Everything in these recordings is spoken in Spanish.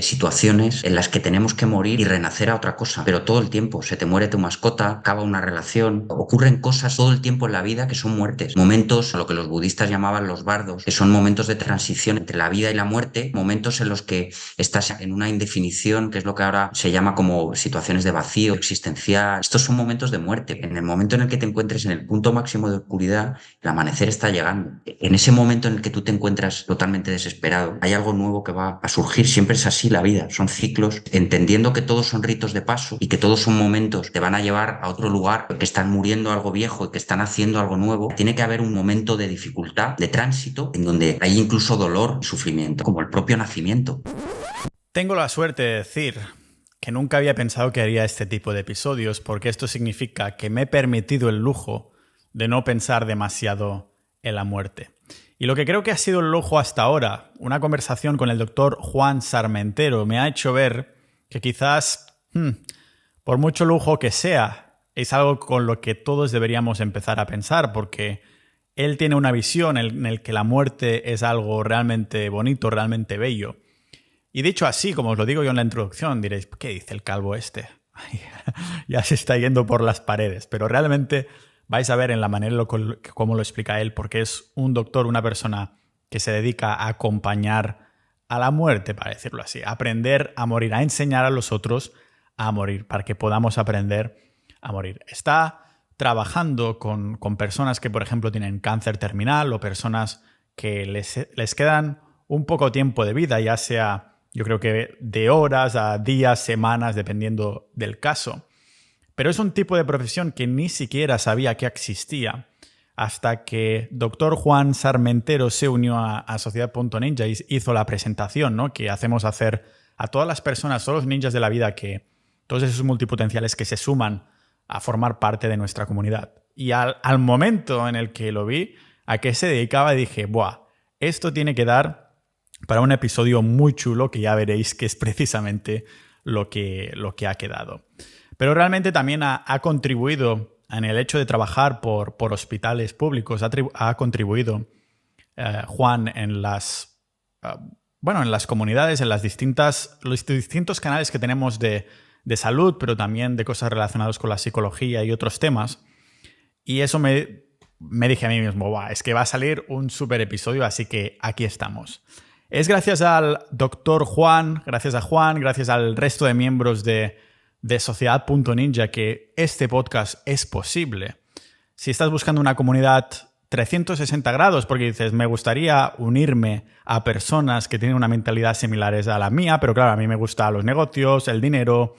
situaciones en las que tenemos que morir y renacer a otra cosa, pero todo el tiempo. Se te muere tu mascota, acaba una relación, ocurren cosas todo el tiempo en la vida que son muertes, momentos, lo que los budistas llamaban los bardos, que son momentos de transición entre la vida y la muerte, momentos en los que estás en una indefinición, que es lo que ahora se llama como situaciones de vacío existencial. Estos son momentos de muerte. En el momento en el que te encuentres en el punto máximo de oscuridad, el amanecer está llegando. En ese momento en el que tú te encuentras totalmente desesperado, hay algo nuevo que va a surgir. Siempre es así la vida, son ciclos, entendiendo que todos son ritos de paso y que todos son momentos que te van a llevar a otro lugar, que están muriendo algo viejo y que están haciendo algo nuevo. Tiene que haber un momento de dificultad, de tránsito, en donde hay incluso dolor y sufrimiento, como el propio nacimiento. Tengo la suerte de decir que nunca había pensado que haría este tipo de episodios, porque esto significa que me he permitido el lujo de no pensar demasiado en la muerte. Y lo que creo que ha sido el lujo hasta ahora, una conversación con el doctor Juan Sarmentero, me ha hecho ver que quizás, por mucho lujo que sea, es algo con lo que todos deberíamos empezar a pensar, porque él tiene una visión en el que la muerte es algo realmente bonito, realmente bello. Y dicho así, como os lo digo yo en la introducción, diréis, ¿qué dice el calvo este? Ya se está yendo por las paredes, pero realmente vais a ver en la manera como lo explica él, porque es un doctor, una persona que se dedica a acompañar a la muerte, para decirlo así, a aprender a morir, a enseñar a los otros a morir, para que podamos aprender a morir. Está trabajando con personas que, por ejemplo, tienen cáncer terminal o personas que les quedan un poco tiempo de vida, ya sea, yo creo que de horas a días, semanas, dependiendo del caso. Pero es un tipo de profesión que ni siquiera sabía que existía hasta que Dr. Juan Sarmentero se unió a Sociedad.Ninja y hizo la presentación, ¿no?, que hacemos hacer a todas las personas, todos los ninjas de la vida, todos esos multipotenciales que se suman a formar parte de nuestra comunidad. Y al momento en el que lo vi, a qué se dedicaba, dije, ¡buah! Esto tiene que dar para un episodio muy chulo que ya veréis que es precisamente lo que ha quedado. Pero realmente también ha contribuido en el hecho de trabajar por hospitales públicos, ha contribuido Juan en las comunidades, en los distintos canales que tenemos de salud, pero también de cosas relacionadas con la psicología y otros temas. Y eso me dije a mí mismo, ¡buah! Es que va a salir un súper episodio, así que aquí estamos. Es gracias al doctor Juan, gracias al resto de miembros de Sociedad.Ninja que este podcast es posible. Si estás buscando una comunidad 360 grados, porque dices, me gustaría unirme a personas que tienen una mentalidad similar a la mía, pero claro, a mí me gustan los negocios, el dinero,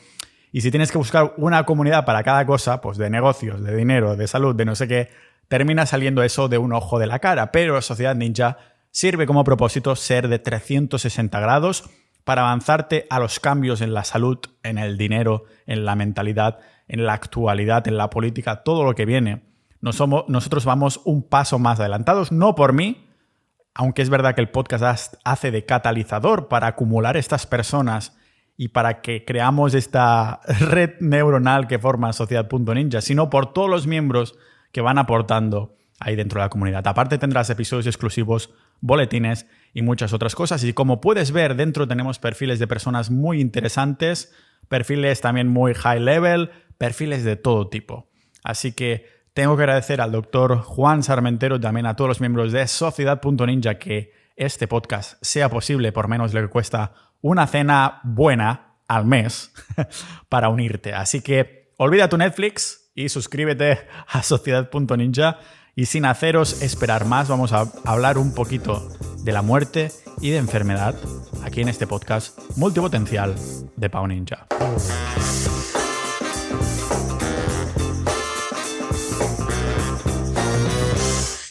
y si tienes que buscar una comunidad para cada cosa, pues de negocios, de dinero, de salud, de no sé qué, termina saliendo eso de un ojo de la cara. Pero Sociedad Ninja sirve como propósito ser de 360 grados para avanzarte a los cambios en la salud, en el dinero, en la mentalidad, en la actualidad, en la política, todo lo que viene. Nosotros vamos un paso más adelantados, no por mí, aunque es verdad que el podcast hace de catalizador para acumular estas personas y para que creamos esta red neuronal que forma Sociedad.Ninja, sino por todos los miembros que van aportando ahí dentro de la comunidad. Aparte tendrás episodios exclusivos, boletines y muchas otras cosas. Y como puedes ver, dentro tenemos perfiles de personas muy interesantes, perfiles también muy high level, perfiles de todo tipo. Así que tengo que agradecer al doctor Juan Sarmentero y también a todos los miembros de Sociedad.Ninja que este podcast sea posible por menos de lo que cuesta una cena buena al mes para unirte. Así que olvida tu Netflix y suscríbete a Sociedad.Ninja. Y sin haceros esperar más, vamos a hablar un poquito de la muerte y de enfermedad aquí en este podcast multipotencial de Pau Ninja.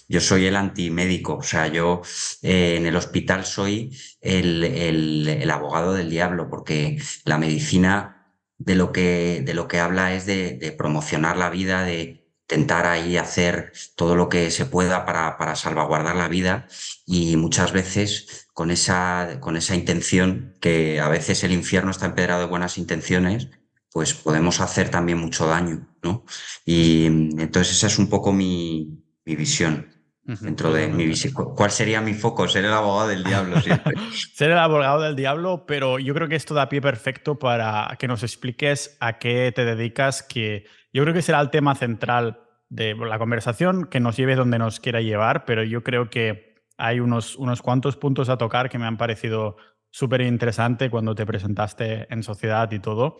Yo soy el antimédico, o sea, yo en el hospital soy el abogado del diablo, porque la medicina de lo que habla es de promocionar la vida, de intentar ahí hacer todo lo que se pueda para salvaguardar la vida, y muchas veces con esa intención, que a veces el infierno está empedrado de buenas intenciones, pues podemos hacer también mucho daño, ¿no? Y entonces esa es un poco mi visión. dentro de mi Totalmente. visión. ¿Cuál sería mi foco? Ser el abogado del diablo siempre. Ser el abogado del diablo, pero yo creo que esto da pie perfecto para que nos expliques a qué te dedicas, que yo creo que será el tema central de la conversación, que nos lleve donde nos quiera llevar, pero yo creo que hay unos cuantos puntos a tocar que me han parecido súper interesante cuando te presentaste en sociedad y todo.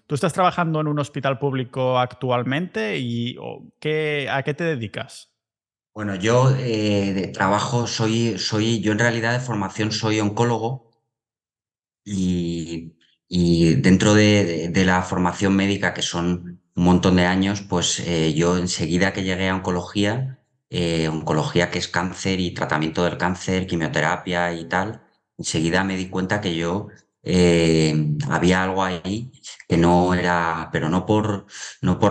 ¿Tú estás trabajando en un hospital público actualmente y a qué te dedicas? Bueno, yo de trabajo yo en realidad de formación soy oncólogo y, y dentro de la formación médica, que son un montón de años, pues yo enseguida que llegué a oncología, oncología que es cáncer y tratamiento del cáncer, quimioterapia y tal, enseguida me di cuenta que yo había algo ahí que no era, pero no por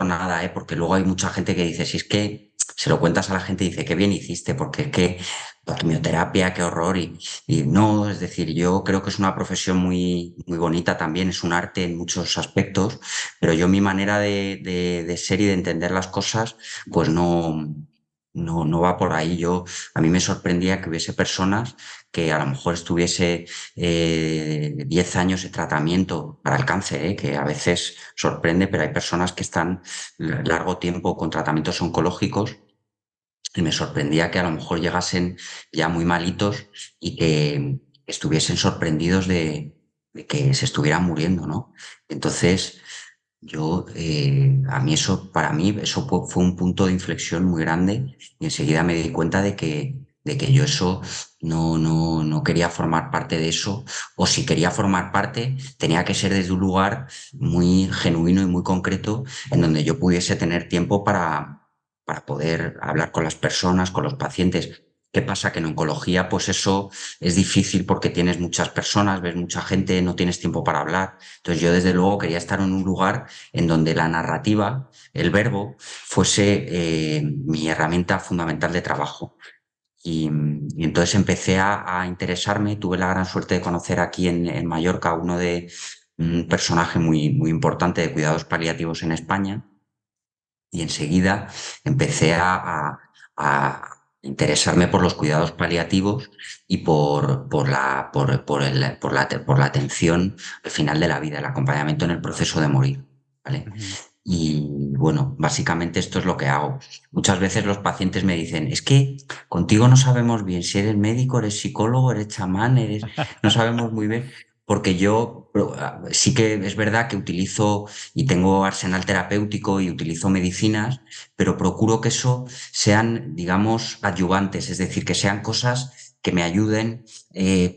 nada, porque luego hay mucha gente que dice, si es que se lo cuentas a la gente y dice, qué bien hiciste, porque es que la quimioterapia, qué horror, y no, es decir, yo creo que es una profesión muy bonita también, es un arte en muchos aspectos, pero yo mi manera de ser y de entender las cosas, pues no va por ahí. A mí me sorprendía que hubiese personas que a lo mejor estuviese 10 años de tratamiento para el cáncer, que a veces sorprende, pero hay personas que están largo tiempo con tratamientos oncológicos y me sorprendía que a lo mejor llegasen ya muy malitos y que estuviesen sorprendidos de que se estuvieran muriendo, ¿no? Entonces, a mí eso, para mí, eso fue un punto de inflexión muy grande y enseguida me di cuenta de que yo eso no quería formar parte de eso, o si quería formar parte, tenía que ser desde un lugar muy genuino y muy concreto en donde yo pudiese tener tiempo para poder hablar con las personas, con los pacientes. ¿Qué pasa? Que en oncología, pues eso es difícil porque tienes muchas personas, ves mucha gente, no tienes tiempo para hablar. Entonces yo desde luego quería estar en un lugar en donde la narrativa, el verbo, fuese mi herramienta fundamental de trabajo. Y entonces empecé a interesarme, tuve la gran suerte de conocer aquí en Mallorca un personaje muy importante de cuidados paliativos en España, y enseguida empecé a interesarme por los cuidados paliativos y por la atención al final de la vida, el acompañamiento en el proceso de morir, ¿vale? Ujú. Y bueno, básicamente esto es lo que hago. Muchas veces los pacientes me dicen, es que contigo no sabemos bien si eres médico, eres psicólogo, eres chamán, no sabemos muy bien, porque sí que es verdad que utilizo y tengo arsenal terapéutico y utilizo medicinas, pero procuro que eso sean, digamos, adyuvantes, es decir, que sean cosas que me ayuden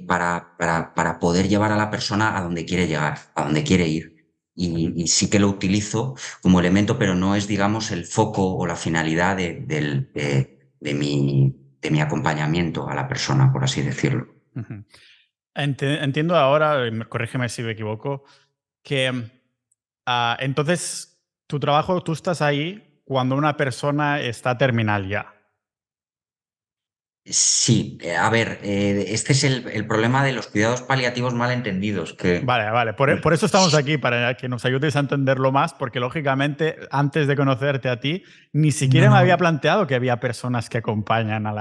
para poder llevar a la persona a donde quiere llegar, a donde quiere ir. Y sí que lo utilizo como elemento, pero no es, digamos, el foco o la finalidad de mi acompañamiento a la persona, por así decirlo. Ujú. Entiendo ahora, corrígeme si me equivoco, que entonces tu trabajo, tú estás ahí cuando una persona está terminal ya. Sí, a ver, este es el problema de los cuidados paliativos mal entendidos, que Vale, vale. Por eso estamos aquí, para que nos ayudes a entenderlo más, porque lógicamente, antes de conocerte a ti, ni no, siquiera me había no, planteado que había personas que acompañan a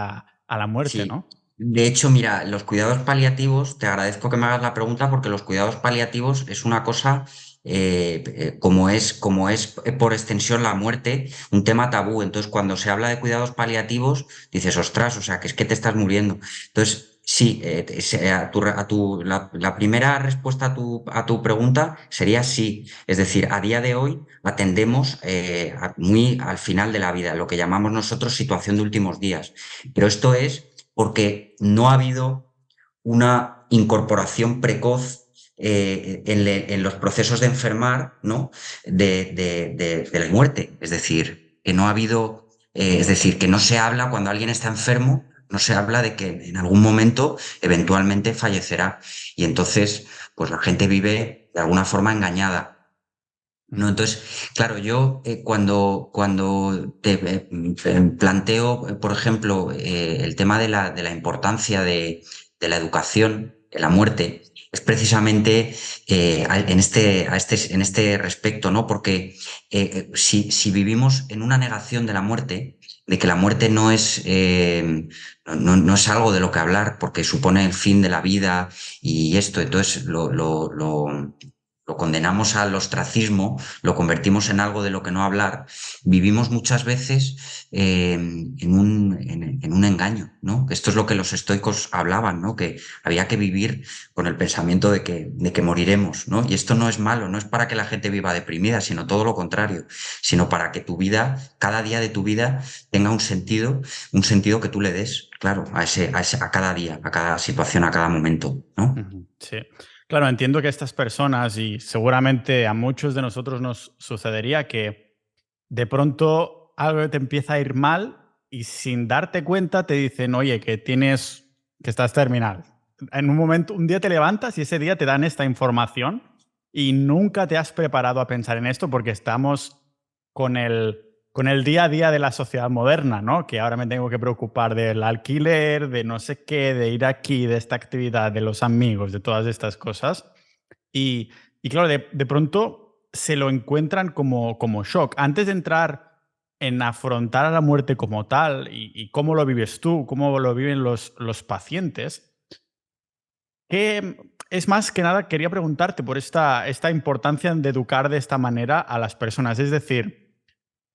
la muerte, sí. ¿no? De hecho, mira, los cuidados paliativos, te agradezco que me hagas la pregunta porque los cuidados paliativos es una cosa, como es por extensión la muerte, un tema tabú. Entonces, cuando se habla de cuidados paliativos, dices, ostras, o sea, que es que te estás muriendo. Entonces, sí, la primera respuesta a tu pregunta sería sí. Es decir, a día de hoy atendemos muy al final de la vida, lo que llamamos nosotros situación de últimos días. Pero esto es porque no ha habido una incorporación precoz en los procesos de enfermar, ¿no? de la muerte. Es decir, que no ha habido, es decir, que no se habla cuando alguien está enfermo, no se habla de que en algún momento eventualmente fallecerá. Y entonces, pues la gente vive de alguna forma engañada. No, Ujú. entonces, claro, yo cuando te planteo, por ejemplo, el tema de la importancia de la educación en la muerte, es precisamente en este respecto, ¿no? Porque si vivimos en una negación de la muerte, de que la muerte no es, no es algo de lo que hablar porque supone el fin de la vida y esto, entonces lo condenamos al ostracismo, lo convertimos en algo de lo que no hablar. Vivimos muchas veces en un engaño, ¿no? Esto es lo que los estoicos hablaban, ¿no? Que había que vivir con el pensamiento de que moriremos, ¿no? Y esto no es malo, no es para que la gente viva deprimida, sino todo lo contrario, sino para que tu vida, cada día de tu vida, tenga un sentido que tú le des, claro, a cada día, a cada situación, a cada momento, ¿no? Ujú, sí. Claro, entiendo que estas personas, y seguramente a muchos de nosotros nos sucedería, que de pronto algo te empieza a ir mal y sin darte cuenta te dicen, oye, que estás terminal. En un momento, un día te levantas y ese día te dan esta información y nunca te has preparado a pensar en esto porque estamos con el día a día de la sociedad moderna, ¿no? Que ahora me tengo que preocupar del alquiler, de no sé qué, de ir aquí, de esta actividad, de los amigos, de todas estas cosas. Y claro, de pronto se lo encuentran como shock. Antes de entrar en afrontar a la muerte como tal y cómo lo vives tú, cómo lo viven los pacientes, es más que nada, quería preguntarte por esta importancia de educar de esta manera a las personas. Es decir,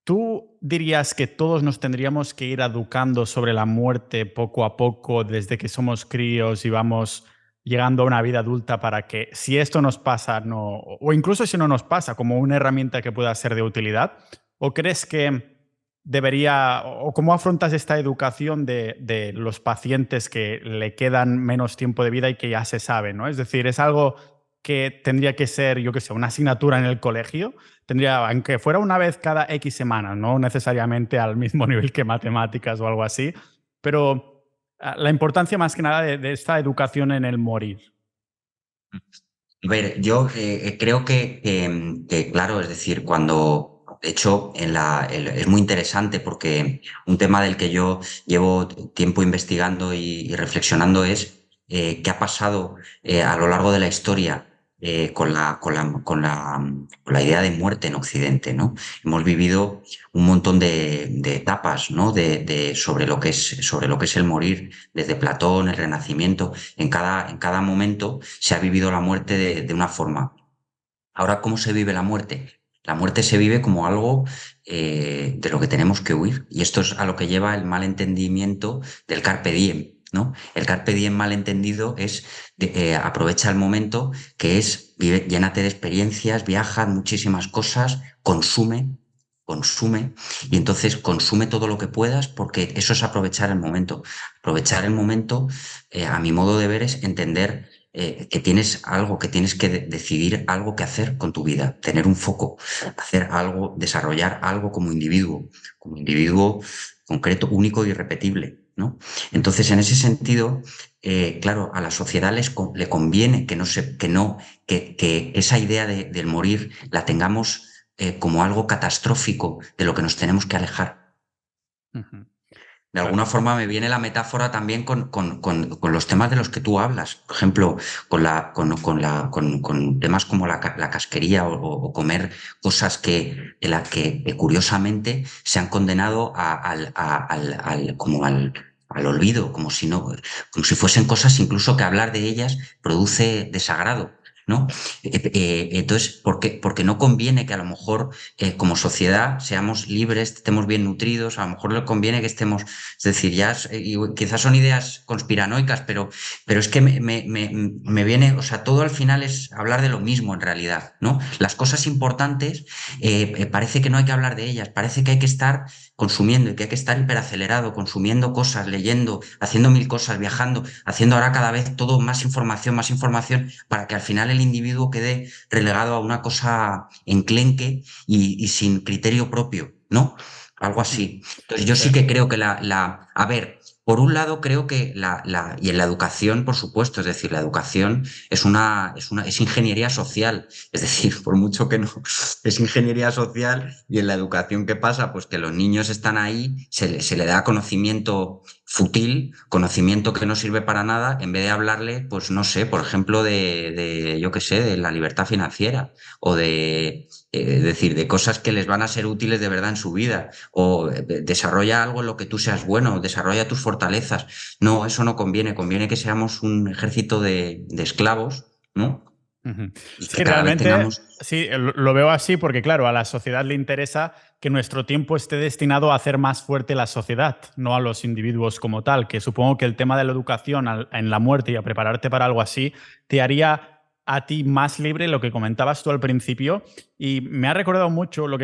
¿tú dirías que todos nos tendríamos que ir educando sobre la muerte poco a poco desde que somos críos y vamos llegando a una vida adulta para que si esto nos pasa, no, o incluso si no nos pasa, como una herramienta que pueda ser de utilidad? ¿O crees que debería, o cómo afrontas esta educación de los pacientes que le quedan menos tiempo de vida y que ya se sabe, ¿no? Es decir, es algo que tendría que ser, yo qué sé, una asignatura en el colegio. Tendría, aunque fuera una vez cada X semanas, no necesariamente al mismo nivel que matemáticas o algo así, pero la importancia más que nada de esta educación en el morir. A ver, yo creo que, claro, es decir, de hecho, es muy interesante porque un tema del que yo llevo tiempo investigando y reflexionando es qué ha pasado a lo largo de la historia con la idea de muerte en Occidente, ¿no? Hemos vivido un montón de etapas, ¿no? Sobre lo que es el morir, desde Platón, el Renacimiento. En cada momento se ha vivido la muerte de una forma. Ahora, ¿cómo se vive la muerte? La muerte se vive como algo de lo que tenemos que huir. Y esto es a lo que lleva el mal entendimiento del carpe diem, ¿no? El carpe diem mal entendido es aprovecha el momento, que es llénate de experiencias, viaja muchísimas cosas, consume, y entonces consume todo lo que puedas porque eso es aprovechar el momento. Aprovechar el momento, a mi modo de ver, es entender que tienes algo, que tienes que decidir algo que hacer con tu vida, tener un foco, hacer algo, desarrollar algo como individuo concreto, único y irrepetible, ¿no? Entonces, en ese sentido, claro, a la sociedad le conviene que esa idea del morir la tengamos como algo catastrófico de lo que nos tenemos que alejar. Ujú. De Claro. alguna forma me viene la metáfora también con los temas de los que tú hablas. Por ejemplo, con temas como la casquería o comer cosas de las que curiosamente se han condenado al olvido, como si no, como si fuesen cosas incluso que hablar de ellas produce desagrado, ¿no? Entonces, porque no conviene que a lo mejor como sociedad seamos libres, estemos bien nutridos, a lo mejor le conviene que estemos, es decir, quizás son ideas conspiranoicas, pero es que me viene, o sea, todo al final es hablar de lo mismo en realidad, ¿no? Las cosas importantes parece que no hay que hablar de ellas, parece que hay que estar consumiendo y que hay que estar hiperacelerado, consumiendo cosas, leyendo, haciendo mil cosas, viajando, haciendo ahora cada vez todo más información, para que al final el individuo quede relegado a una cosa enclenque y sin criterio propio, ¿no? Algo Mm. así. Entonces yo Sí. sí que creo que a ver, por un lado creo que y en la educación, por supuesto, es decir, la educación es ingeniería social, es decir, por mucho que no, es ingeniería social y en la educación, ¿qué pasa? Pues que los niños están ahí, se le da conocimiento fútil, conocimiento que no sirve para nada, en vez de hablarle, pues no sé, por ejemplo, yo qué sé, de la libertad financiera o decir, de cosas que les van a ser útiles de verdad en su vida, o desarrolla algo en lo que tú seas bueno, desarrolla tus fortalezas. No, eso no conviene, conviene que seamos un ejército de esclavos, ¿no? Ujú. Y Sí, que cada vez realmente tengamos... sí, lo veo así porque, claro, a la sociedad le interesa que nuestro tiempo esté destinado a hacer más fuerte la sociedad, no a los individuos como tal, que supongo que el tema de la educación en la muerte y a prepararte para algo así te haría a ti más libre, lo que comentabas tú al principio, y me ha recordado mucho lo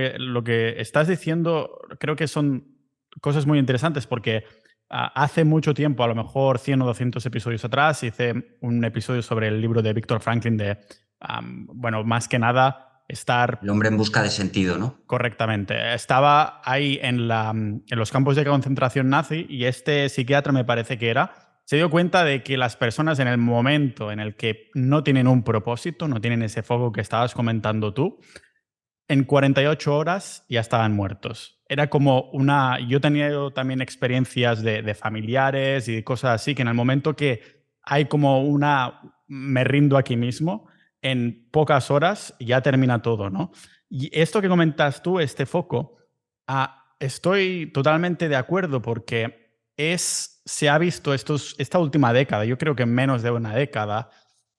que estás diciendo, creo que son cosas muy interesantes porque hace mucho tiempo, a lo mejor 100 o 200 episodios atrás, hice un episodio sobre el libro de Viktor Franklin de, bueno, más que nada, estar El hombre en busca de sentido, ¿no? correctamente. Estaba ahí en los campos de concentración nazi y este psiquiatra, me parece que era, se dio cuenta de que las personas en el momento en el que no tienen un propósito, no tienen ese foco que estabas comentando tú, en 48 horas ya estaban muertos. Era como una... Yo he tenido también experiencias de familiares y de cosas así, que en el momento que hay como una... me rindo aquí mismo, en pocas horas ya termina todo, ¿no? Y esto que comentas tú, este foco, estoy totalmente de acuerdo porque se ha visto esta última década, yo creo que en menos de una década,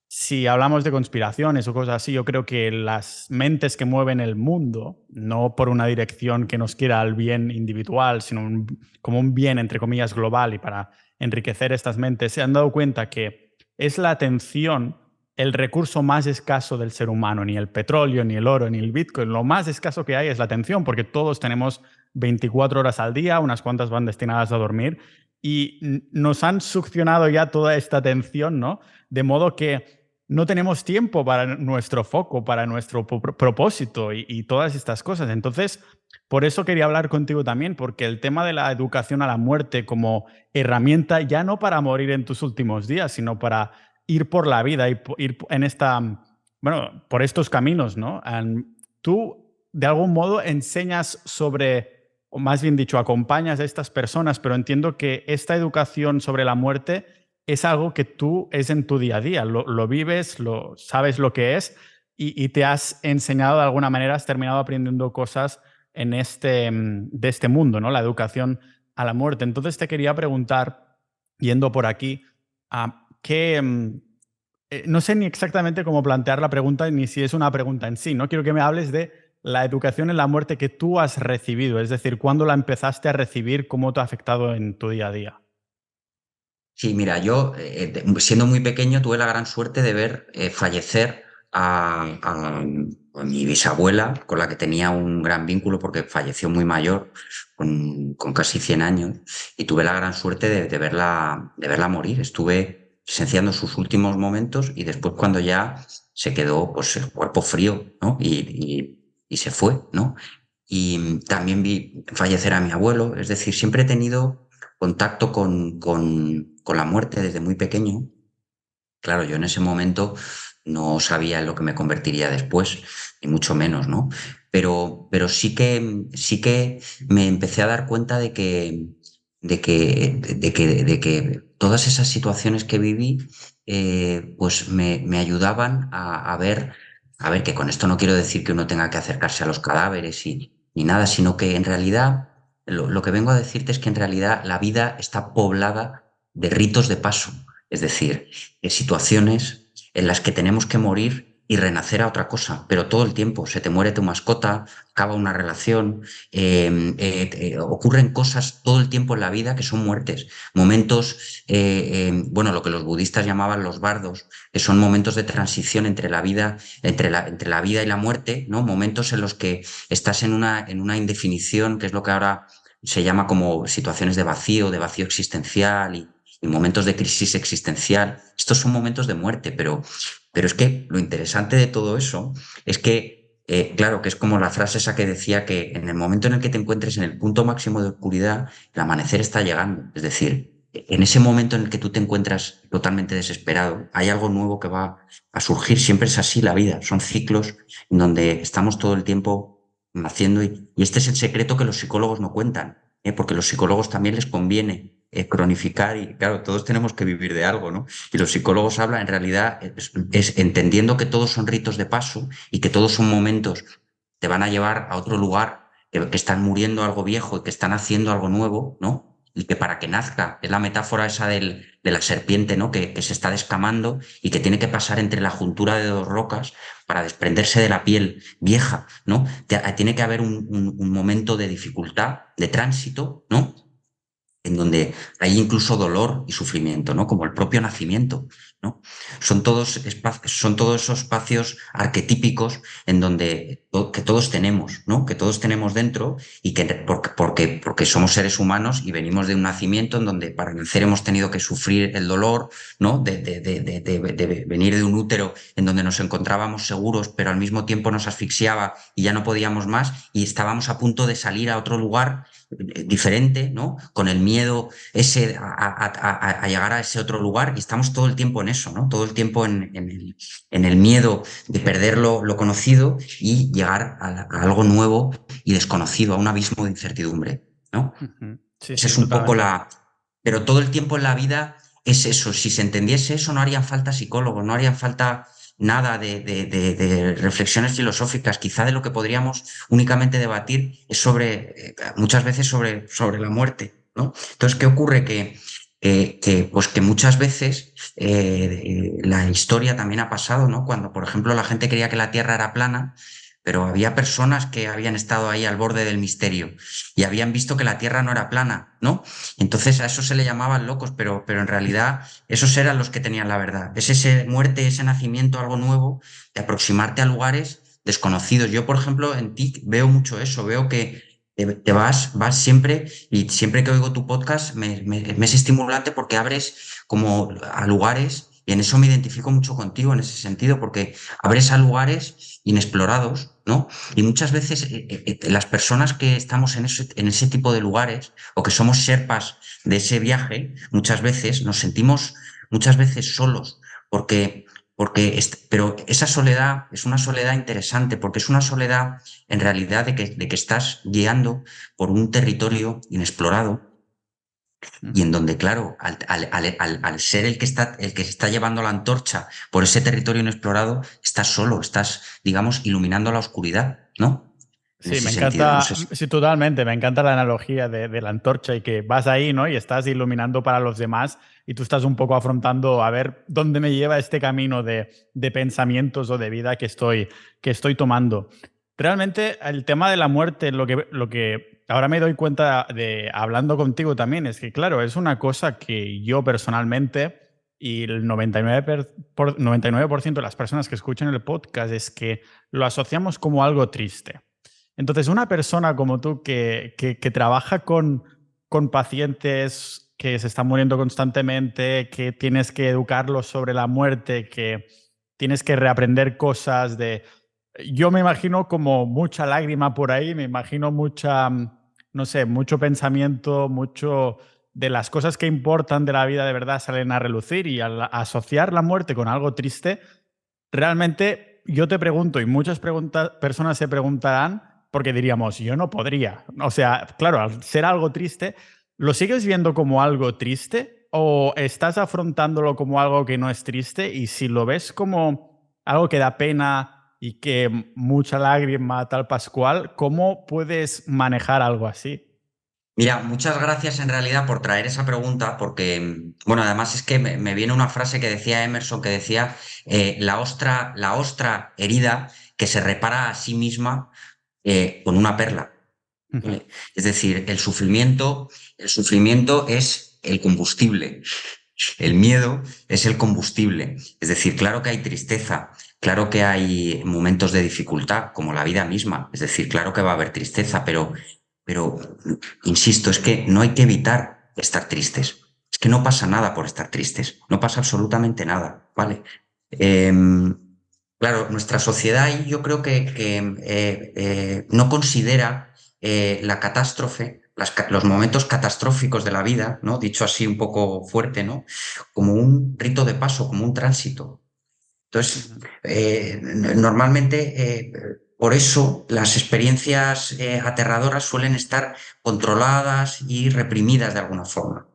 si hablamos de conspiraciones o cosas así, yo creo que las mentes que mueven el mundo, no por una dirección que nos quiera al bien individual, sino como un bien, entre comillas, global y para enriquecer estas mentes, se han dado cuenta que es la atención el recurso más escaso del ser humano. Ni el petróleo, ni el oro, ni el Bitcoin. Lo más escaso que hay es la atención, porque todos tenemos 24 horas al día, unas cuantas van destinadas a dormir, y nos han succionado ya toda esta atención, ¿no? De modo que no tenemos tiempo para nuestro foco, para nuestro propósito y todas estas cosas. Entonces, por eso quería hablar contigo también, porque el tema de la educación a la muerte como herramienta, ya no para morir en tus últimos días, sino para ir por la vida y ir en bueno, por estos caminos, ¿no? Tú, de algún modo, enseñas sobre, o más bien dicho, acompañas a estas personas, pero entiendo que esta educación sobre la muerte es algo que tú es en tu día a día, lo vives, sabes lo que es y te has enseñado de alguna manera, has terminado aprendiendo cosas de este mundo, ¿no? La educación a la muerte. Entonces te quería preguntar, yendo por aquí, no sé ni exactamente cómo plantear la pregunta ni si es una pregunta en sí, ¿no? Quiero que me hables de la educación en la muerte que tú has recibido, es decir, ¿cuándo la empezaste a recibir? ¿Cómo te ha afectado en tu día a día? Sí, mira, yo siendo muy pequeño tuve la gran suerte de ver fallecer a mi bisabuela, con la que tenía un gran vínculo porque falleció muy mayor, con casi 100 años, y tuve la gran suerte de verla morir. Estuve presenciando sus últimos momentos y después cuando ya se quedó pues, el cuerpo frío, ¿no? Y se fue, ¿no? Y también vi fallecer a mi abuelo, es decir, siempre he tenido contacto con la muerte desde muy pequeño. Claro, yo en ese momento no sabía en lo que me convertiría después, ni mucho menos, ¿no? Pero sí que me empecé a dar cuenta de que todas esas situaciones que viví, pues me ayudaban a ver que con esto no quiero decir que uno tenga que acercarse a los cadáveres ni nada, sino que en realidad lo que vengo a decirte es que en realidad la vida está poblada de ritos de paso, es decir, de situaciones en las que tenemos que morir y renacer a otra cosa, pero todo el tiempo. Se te muere tu mascota, acaba una relación, ocurren cosas todo el tiempo en la vida que son muertes, momentos, bueno, lo que los budistas llamaban los bardos, que son momentos de transición entre la vida, entre la vida y la muerte, ¿no? Momentos en los que estás en una indefinición, que es lo que ahora se llama como situaciones de vacío existencial y momentos de crisis existencial. Estos son momentos de muerte, pero es que lo interesante de todo eso es que, claro, que es como la frase esa que decía que en el momento en el que te encuentres en el punto máximo de oscuridad, el amanecer está llegando. Es decir, en ese momento en el que tú te encuentras totalmente desesperado, hay algo nuevo que va a surgir. Siempre es así la vida. Son ciclos en donde estamos todo el tiempo naciendo y este es el secreto que los psicólogos no cuentan, porque a los psicólogos también les conviene cronificar y claro, todos tenemos que vivir de algo, ¿no? Y los psicólogos hablan, en realidad, es entendiendo que todos son ritos de paso y que todos son momentos que te van a llevar a otro lugar, que están muriendo algo viejo y que están haciendo algo nuevo, ¿no? Y que para que nazca, es la metáfora esa de la serpiente, ¿no? Que se está descamando y que tiene que pasar entre la juntura de dos rocas para desprenderse de la piel vieja, ¿no? Tiene que haber un momento de dificultad, de tránsito, ¿no? En donde hay incluso dolor y sufrimiento, ¿no? Como el propio nacimiento, ¿no? Son todos esos espacios arquetípicos en donde que todos tenemos, ¿no? Que todos tenemos dentro y que porque somos seres humanos y venimos de un nacimiento en donde para nacer hemos tenido que sufrir el dolor, ¿no? De venir de un útero en donde nos encontrábamos seguros, pero al mismo tiempo nos asfixiaba y ya no podíamos más y estábamos a punto de salir a otro lugar diferente, ¿no? Con el miedo ese a llegar a ese otro lugar y estamos todo el tiempo en eso, ¿no? Todo el tiempo en el miedo de perder lo conocido y llegar a algo nuevo y desconocido, a un abismo de incertidumbre, ¿no? Sí, Esa sí, es un poco totalmente. Pero todo el tiempo en la vida es eso. Si se entendiese eso, no harían falta psicólogos, no harían falta nada de reflexiones filosóficas. Quizá de lo que podríamos únicamente debatir es muchas veces sobre la muerte, ¿no? Entonces, ¿qué ocurre? Pues que muchas veces la historia también ha pasado, ¿no? Cuando, por ejemplo, la gente creía que la Tierra era plana, pero había personas que habían estado ahí al borde del misterio y habían visto que la Tierra no era plana, ¿no? Entonces a eso se le llamaban locos, pero en realidad esos eran los que tenían la verdad. Es ese muerte, ese nacimiento, algo nuevo, de aproximarte a lugares desconocidos. Yo, por ejemplo, en ti veo mucho eso, veo que te vas siempre y siempre que oigo tu podcast me es estimulante porque abres como a lugares y en eso me identifico mucho contigo en ese sentido porque abres a lugares inexplorados, ¿no? Y muchas veces las personas que estamos en ese tipo de lugares o que somos sherpas de ese viaje, muchas veces nos sentimos muchas veces solos porque pero esa soledad es una soledad interesante porque es una soledad en realidad de que estás guiando por un territorio inexplorado y en donde, claro, al ser el que está llevando la antorcha por ese territorio inexplorado, estás solo, estás, digamos, iluminando la oscuridad, ¿no? En Sí, ese me sentido, no encanta, sé. sí, totalmente, me encanta la analogía de la antorcha y que vas ahí, ¿no? Y estás iluminando para los demás y tú estás un poco afrontando a ver dónde me lleva este camino de pensamientos o de vida que estoy tomando. Realmente el tema de la muerte, lo que ahora me doy cuenta de hablando contigo también, es que claro, es una cosa que yo personalmente y el 99% de las personas que escuchan el podcast es que lo asociamos como algo triste. Entonces, una persona como tú que trabaja con pacientes que se están muriendo constantemente, que tienes que educarlos sobre la muerte, que tienes que reaprender cosas de... Yo me imagino como mucha lágrima por ahí, me imagino mucha, no sé, mucho pensamiento, mucho de las cosas que importan de la vida de verdad salen a relucir y al asociar la muerte con algo triste, realmente yo te pregunto y muchas personas se preguntarán porque diríamos, yo no podría. O sea, claro, al ser algo triste, ¿lo sigues viendo como algo triste o estás afrontándolo como algo que no es triste? Y si lo ves como algo que da pena y que mucha lágrima, tal Pascual, ¿cómo puedes manejar algo así? Mira, muchas gracias en realidad por traer esa pregunta, porque, bueno, además es que me viene una frase que decía Emerson, que decía, la ostra herida que se repara a sí misma con una perla. Ujú. ¿Vale? Es decir, el sufrimiento es el combustible. El miedo es el combustible. Es decir, claro que hay tristeza, claro que hay momentos de dificultad, como la vida misma. Es decir, claro que va a haber tristeza, pero insisto, es que no hay que evitar estar tristes. Es que no pasa nada por estar tristes. No pasa absolutamente nada, ¿vale? Claro, nuestra sociedad y yo creo que no considera la catástrofe, los momentos catastróficos de la vida, ¿no? Dicho así un poco fuerte, ¿no? Como un rito de paso, como un tránsito. Entonces, Ujú. normalmente, por eso las experiencias aterradoras suelen estar controladas y reprimidas de alguna forma.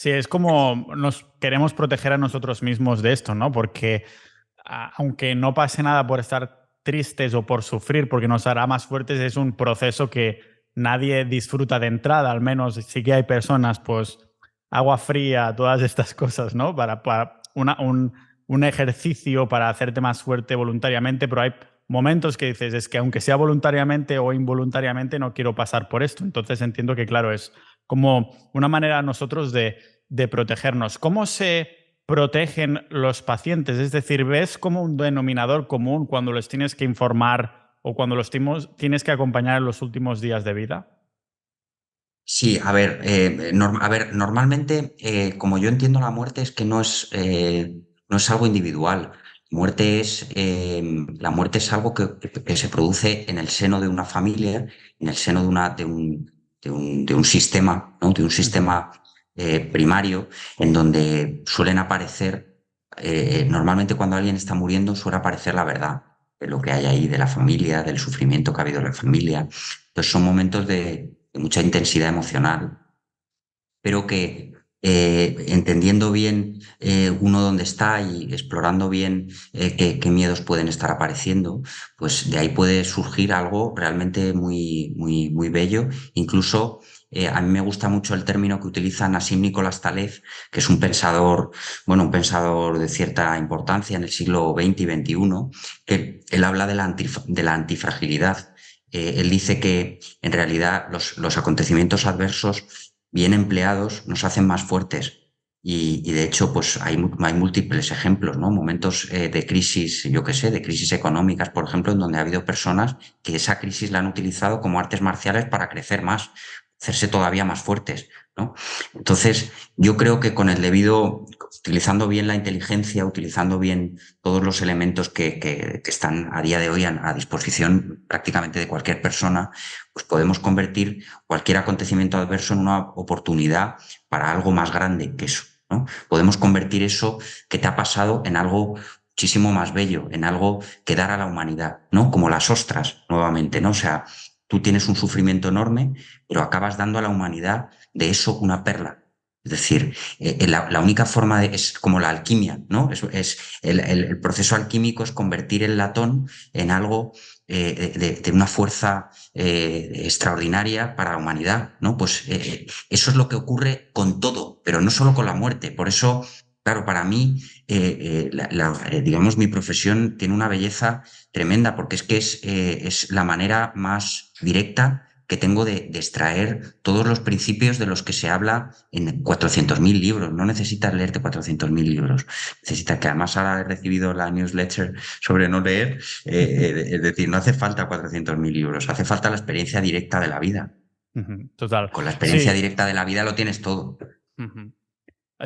Sí, es como nos queremos proteger a nosotros mismos de esto, ¿no? Porque aunque no pase nada por estar tristes o por sufrir, porque nos hará más fuertes, es un proceso que nadie disfruta de entrada, al menos sí que hay personas, pues agua fría, todas estas cosas, ¿no? Para un ejercicio para hacerte más fuerte voluntariamente, pero hay momentos que dices, es que aunque sea voluntariamente o involuntariamente, no quiero pasar por esto. Entonces entiendo que, claro, es como una manera nosotros de protegernos. ¿Cómo se protegen los pacientes? Es decir, ¿ves como un denominador común cuando los tienes que informar o cuando los tienes que acompañar en los últimos días de vida? Sí, a ver, normalmente, como yo entiendo la muerte, es que no es algo individual. La muerte es algo que se produce en el seno de una familia, en el seno de un sistema, ¿no? De un Ujú. sistema primario, en donde suelen aparecer, normalmente cuando alguien está muriendo, suele aparecer la verdad de lo que hay ahí, de la familia, del sufrimiento que ha habido en la familia. Entonces son momentos de mucha intensidad emocional, pero que entendiendo bien uno dónde está y explorando bien qué miedos pueden estar apareciendo, pues de ahí puede surgir algo realmente muy bello. Incluso a mí me gusta mucho el término que utiliza Nassim Nicolás Taleb, que es un pensador, bueno, un pensador de cierta importancia en el siglo XX y XXI, que él habla de de la antifragilidad. Él dice que en realidad los acontecimientos adversos bien empleados nos hacen más fuertes. Y de hecho, pues hay múltiples ejemplos, ¿no? Momentos de crisis, yo qué sé, de crisis económicas, por ejemplo, en donde ha habido personas que esa crisis la han utilizado como artes marciales para crecer más, hacerse todavía más fuertes, ¿no? Entonces, yo creo que con el debido, utilizando bien la inteligencia, utilizando bien todos los elementos que están a día de hoy a disposición prácticamente de cualquier persona, pues podemos convertir cualquier acontecimiento adverso en una oportunidad para algo más grande que eso, ¿no? Podemos convertir eso que te ha pasado en algo muchísimo más bello, en algo que dar a la humanidad, ¿no? Como las ostras, nuevamente, ¿no? O sea, tú tienes un sufrimiento enorme, pero acabas dando a la humanidad de eso una perla. Es decir, la única forma es como la alquimia, ¿no? El proceso alquímico es convertir el latón en algo de una fuerza extraordinaria para la humanidad, ¿no? Pues eso es lo que ocurre con todo, pero no solo con la muerte. Por eso, claro, para mí, digamos, mi profesión tiene una belleza tremenda, porque es la manera más directa que tengo de extraer todos los principios de los que se habla en 400.000 libros. No necesitas leerte 400.000 libros. Necesitas que además ahora he recibido la newsletter sobre no leer. Es decir, no hace falta 400.000 libros, hace falta la experiencia directa de la vida. Ujú, total. Con la experiencia Sí. directa de la vida lo tienes todo. Ujú.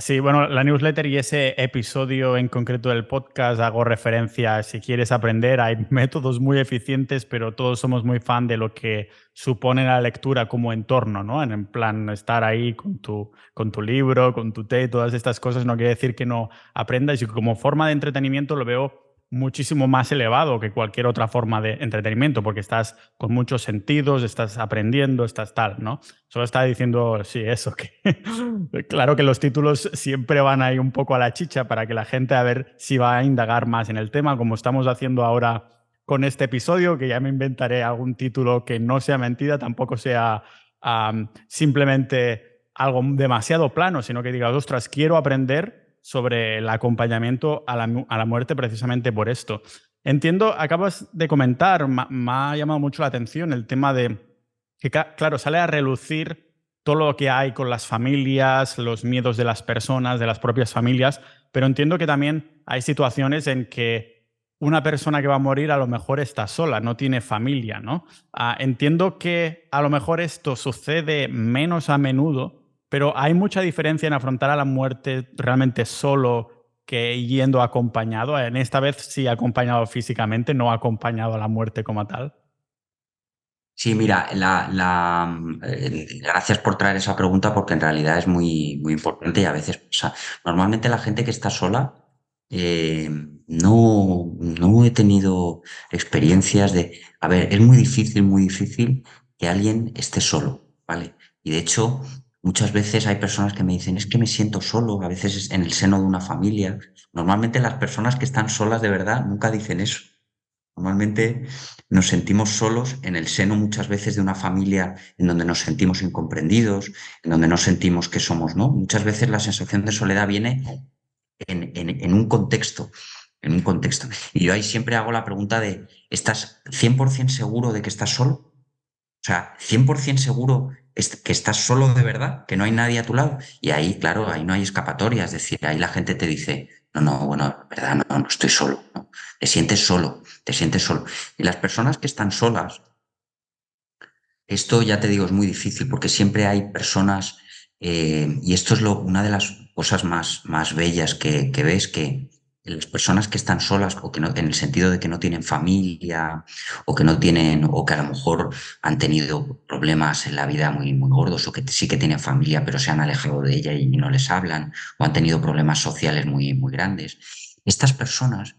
Sí, bueno, la newsletter y ese episodio en concreto del podcast hago referencia, si quieres aprender, hay métodos muy eficientes, pero todos somos muy fan de lo que supone la lectura como entorno, ¿no? En plan, estar ahí con tu libro, con tu té, todas estas cosas no quiere decir que no aprendas y como forma de entretenimiento lo veo muchísimo más elevado que cualquier otra forma de entretenimiento, porque estás con muchos sentidos, estás aprendiendo, estás tal, ¿no? Solo estaba diciendo, sí, eso, que claro que los títulos siempre van ahí un poco a la chicha para que la gente a ver si va a indagar más en el tema, como estamos haciendo ahora con este episodio, que ya me inventaré algún título que no sea mentira, tampoco sea simplemente algo demasiado plano, sino que diga, ostras, quiero aprender sobre el acompañamiento a la muerte precisamente por esto. Entiendo, acabas de comentar, me ha llamado mucho la atención el tema de que, claro, sale a relucir todo lo que hay con las familias, los miedos de las personas, de las propias familias, pero entiendo que también hay situaciones en que una persona que va a morir a lo mejor está sola, no tiene familia, ¿no? Entiendo que a lo mejor esto sucede menos a menudo, pero hay mucha diferencia en afrontar a la muerte realmente solo que yendo acompañado. En esta vez sí acompañado físicamente, no acompañado a la muerte como tal. Sí, mira, gracias por traer esa pregunta porque en realidad es muy importante y a veces, o sea, normalmente la gente que está sola, eh, no he tenido experiencias a ver, es muy difícil que alguien esté solo, ¿vale? Y de hecho, Muchas veces hay personas que me dicen, es que me siento solo, a veces es en el seno de una familia. Normalmente las personas que están solas de verdad nunca dicen eso. Normalmente nos sentimos solos en el seno muchas veces de una familia en donde nos sentimos incomprendidos, en donde no sentimos que somos, ¿no? Muchas veces la sensación de soledad viene en un contexto, en un contexto. Y yo ahí siempre hago la pregunta de, ¿estás 100% seguro de que estás solo? O sea, 100% seguro que estás solo de verdad, que no hay nadie a tu lado. Y ahí, claro, ahí no hay escapatoria. Es decir, ahí la gente te dice, no, no, bueno, verdad, no, no estoy solo. ¿No? Te sientes solo, te sientes solo. Y las personas que están solas, esto ya te digo, es muy difícil porque siempre hay personas, y esto es una de las cosas más bellas que ves, que las personas que están solas, o que no, en el sentido de que no tienen familia, o que no tienen, o que a lo mejor han tenido problemas en la vida muy gordos, o que sí que tienen familia, pero se han alejado de ella y no les hablan, o han tenido problemas sociales muy grandes. Estas personas,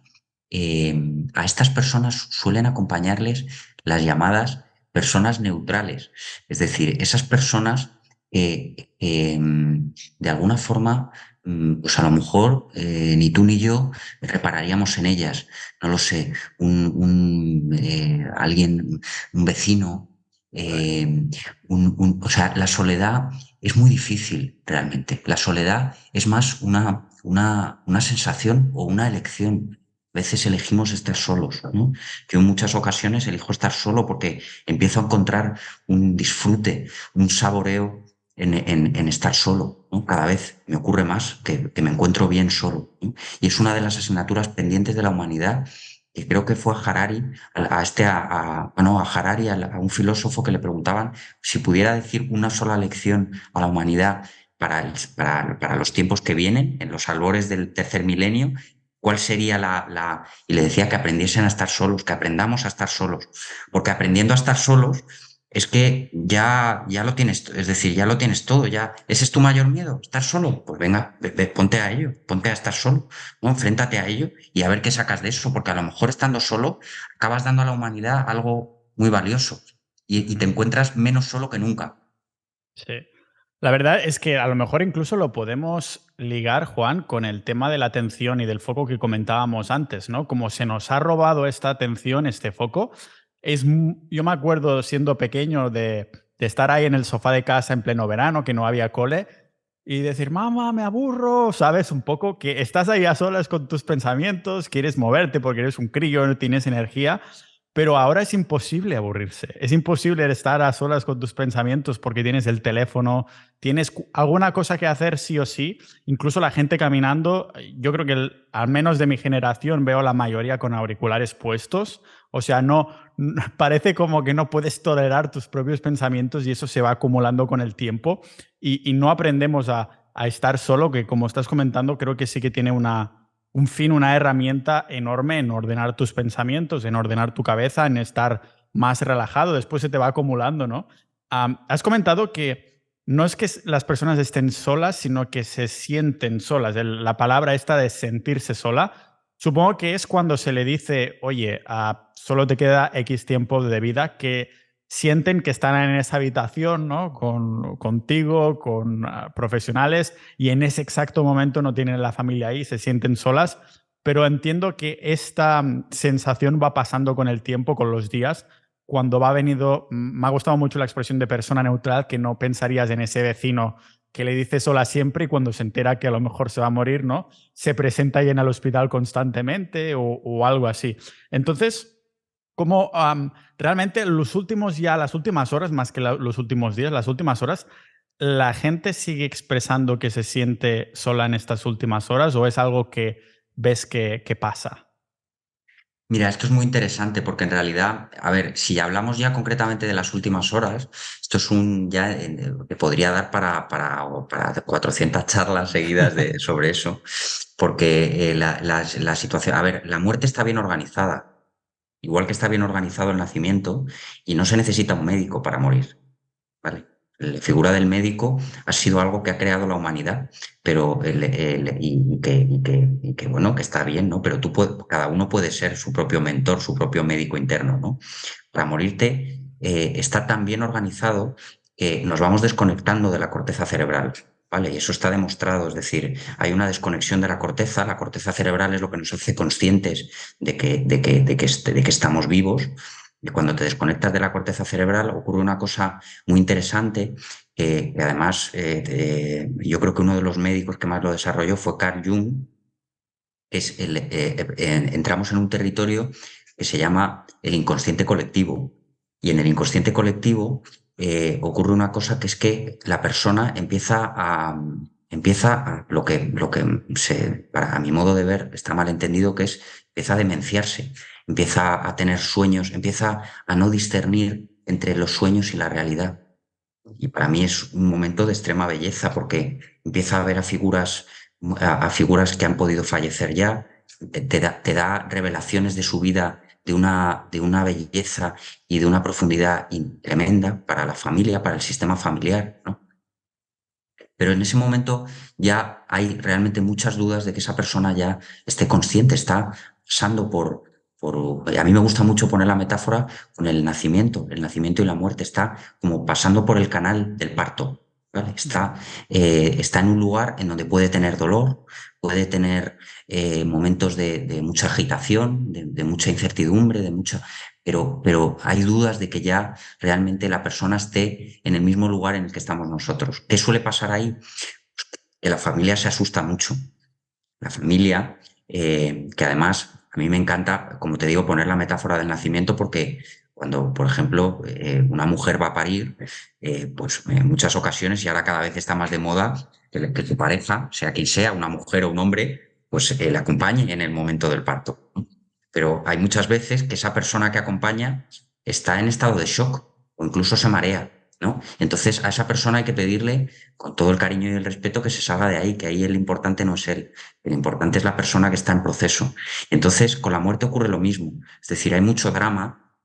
a estas personas suelen acompañarles las llamadas personas neutrales, es decir, esas personas de alguna forma, pues a lo mejor ni tú ni yo repararíamos en ellas, no lo sé, alguien, un vecino, o sea, la soledad es muy difícil realmente. La soledad es más una sensación o una elección. A veces elegimos estar solos, ¿no? Yo en muchas ocasiones elijo estar solo porque empiezo a encontrar un disfrute, un saboreo en estar solo, ¿no? Cada vez me ocurre más que me encuentro bien solo, ¿no? Y es una de las asignaturas pendientes de la humanidad, que creo que fue a Harari, no, a Harari, a un filósofo que le preguntaban si pudiera decir una sola lección a la humanidad para los tiempos que vienen, en los albores del tercer milenio. ¿Cuál sería Y le decía que aprendiesen a estar solos, que aprendamos a estar solos, porque aprendiendo a estar solos es que ya lo tienes, es decir, ya lo tienes todo, ya, ¿ese es tu mayor miedo? ¿Estar solo? Pues venga, ponte a ello, ponte a estar solo, ¿no? Enfréntate a ello y a ver qué sacas de eso, porque a lo mejor estando solo acabas dando a la humanidad algo muy valioso y te encuentras menos solo que nunca. Sí. La verdad es que a lo mejor incluso lo podemos ligar, Juan, con el tema de la atención y del foco que comentábamos antes, ¿no? Como se nos ha robado esta atención, este foco. Yo me acuerdo siendo pequeño de estar ahí en el sofá de casa en pleno verano, que no había cole, y decir, mamá, me aburro, ¿sabes? Un poco que estás ahí a solas con tus pensamientos, quieres moverte porque eres un crío, no tienes energía, pero ahora es imposible aburrirse. Es imposible estar a solas con tus pensamientos porque tienes el teléfono, tienes alguna cosa que hacer sí o sí. Incluso la gente caminando, yo creo que al menos de mi generación veo la mayoría con auriculares puestos. O sea, parece como que no puedes tolerar tus propios pensamientos y eso se va acumulando con el tiempo y no aprendemos a estar solo, que como estás comentando, creo que sí que tiene un fin, una herramienta enorme en ordenar tus pensamientos, en ordenar tu cabeza, en estar más relajado. Después se te va acumulando, ¿no? Has comentado que no es que las personas estén solas, sino que se sienten solas. La palabra esta de sentirse sola, supongo que es cuando se le dice, oye, solo te queda X tiempo de vida, que sienten que están en esa habitación, ¿no? Contigo, con profesionales, y en ese exacto momento no tienen la familia ahí, se sienten solas, pero entiendo que esta sensación va pasando con el tiempo, con los días, cuando va venido, me ha gustado mucho la expresión de persona neutral, que no pensarías en ese vecino que le dice sola siempre y cuando se entera que a lo mejor se va a morir, ¿no? Se presenta ahí en el hospital constantemente o algo así. Entonces, como realmente las últimas horas, más que los últimos días, las últimas horas, ¿la gente sigue expresando que se siente sola en estas últimas horas o es algo que ves que pasa? Mira, esto es muy interesante porque en realidad, a ver, si hablamos ya concretamente de las últimas horas, esto es que podría dar para 400 charlas seguidas sobre eso, porque la situación, a ver, la muerte está bien organizada, igual que está bien organizado el nacimiento, y no se necesita un médico para morir, ¿vale? La figura del médico ha sido algo que ha creado la humanidad, pero bueno, que está bien, ¿no? Pero cada uno puede ser su propio mentor, su propio médico interno, ¿no? Para morirte está tan bien organizado nos vamos desconectando de la corteza cerebral, ¿vale? Y eso está demostrado, es decir, hay una desconexión de la corteza cerebral es lo que nos hace conscientes de que estamos vivos. Y cuando te desconectas de la corteza cerebral ocurre una cosa muy interesante, que además yo creo que uno de los médicos que más lo desarrolló fue Carl Jung. Entramos en un territorio que se llama el inconsciente colectivo. Y en el inconsciente colectivo ocurre una cosa, que es que la persona empieza a a mi modo de ver, está mal entendido, que es empieza a demenciarse, empieza a tener sueños, empieza a no discernir entre los sueños y la realidad. Y para mí es un momento de extrema belleza, porque empieza a ver a figuras que han podido fallecer ya, te da revelaciones de su vida de una belleza y de una profundidad tremenda para la familia, para el sistema familiar, ¿no? Pero en ese momento ya hay realmente muchas dudas de que esa persona ya esté consciente, está pasando a mí me gusta mucho poner la metáfora con el nacimiento y la muerte, está como pasando por el canal del parto, ¿vale? Está en un lugar en donde puede tener dolor, puede tener momentos de mucha agitación, de mucha incertidumbre, pero hay dudas de que ya realmente la persona esté en el mismo lugar en el que estamos nosotros. ¿Qué suele pasar ahí? Que la familia se asusta mucho. La familia, que además a mí me encanta, como te digo, poner la metáfora del nacimiento, porque cuando, por ejemplo, una mujer va a parir, pues en muchas ocasiones, y ahora cada vez está más de moda, que su pareja, sea quien sea, una mujer o un hombre, pues le acompañe en el momento del parto. Pero hay muchas veces que esa persona que acompaña está en estado de shock o incluso se marea, ¿no? Entonces a esa persona hay que pedirle, con todo el cariño y el respeto, que se salga de ahí, que ahí el importante no es él, el importante es la persona que está en proceso. Entonces con la muerte ocurre lo mismo, es decir, hay mucho drama.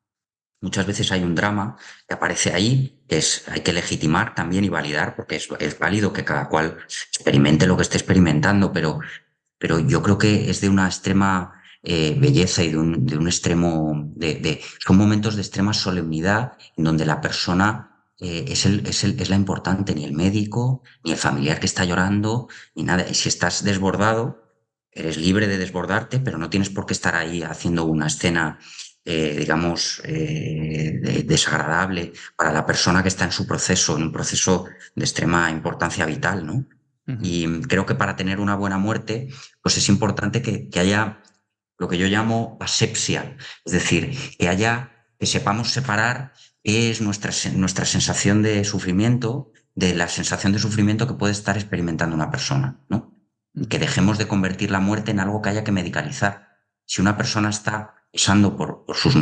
Muchas veces hay un drama que aparece ahí, hay que legitimar también y validar, porque es válido que cada cual experimente lo que esté experimentando, pero yo creo que es de una extrema belleza y de un extremo, son momentos de extrema solemnidad en donde la persona es la importante, ni el médico, ni el familiar que está llorando, ni nada. Y si estás desbordado, eres libre de desbordarte, pero no tienes por qué estar ahí haciendo una escena, digamos, desagradable para la persona que está en su proceso, en un proceso de extrema importancia vital, ¿no? Y creo que para tener una buena muerte, pues es importante que haya lo que yo llamo asepsia, es decir, que sepamos separar qué es nuestra sensación de sufrimiento de la sensación de sufrimiento que puede estar experimentando una persona, ¿no? Y que dejemos de convertir la muerte en algo que haya que medicalizar. Si una persona está pasando por sus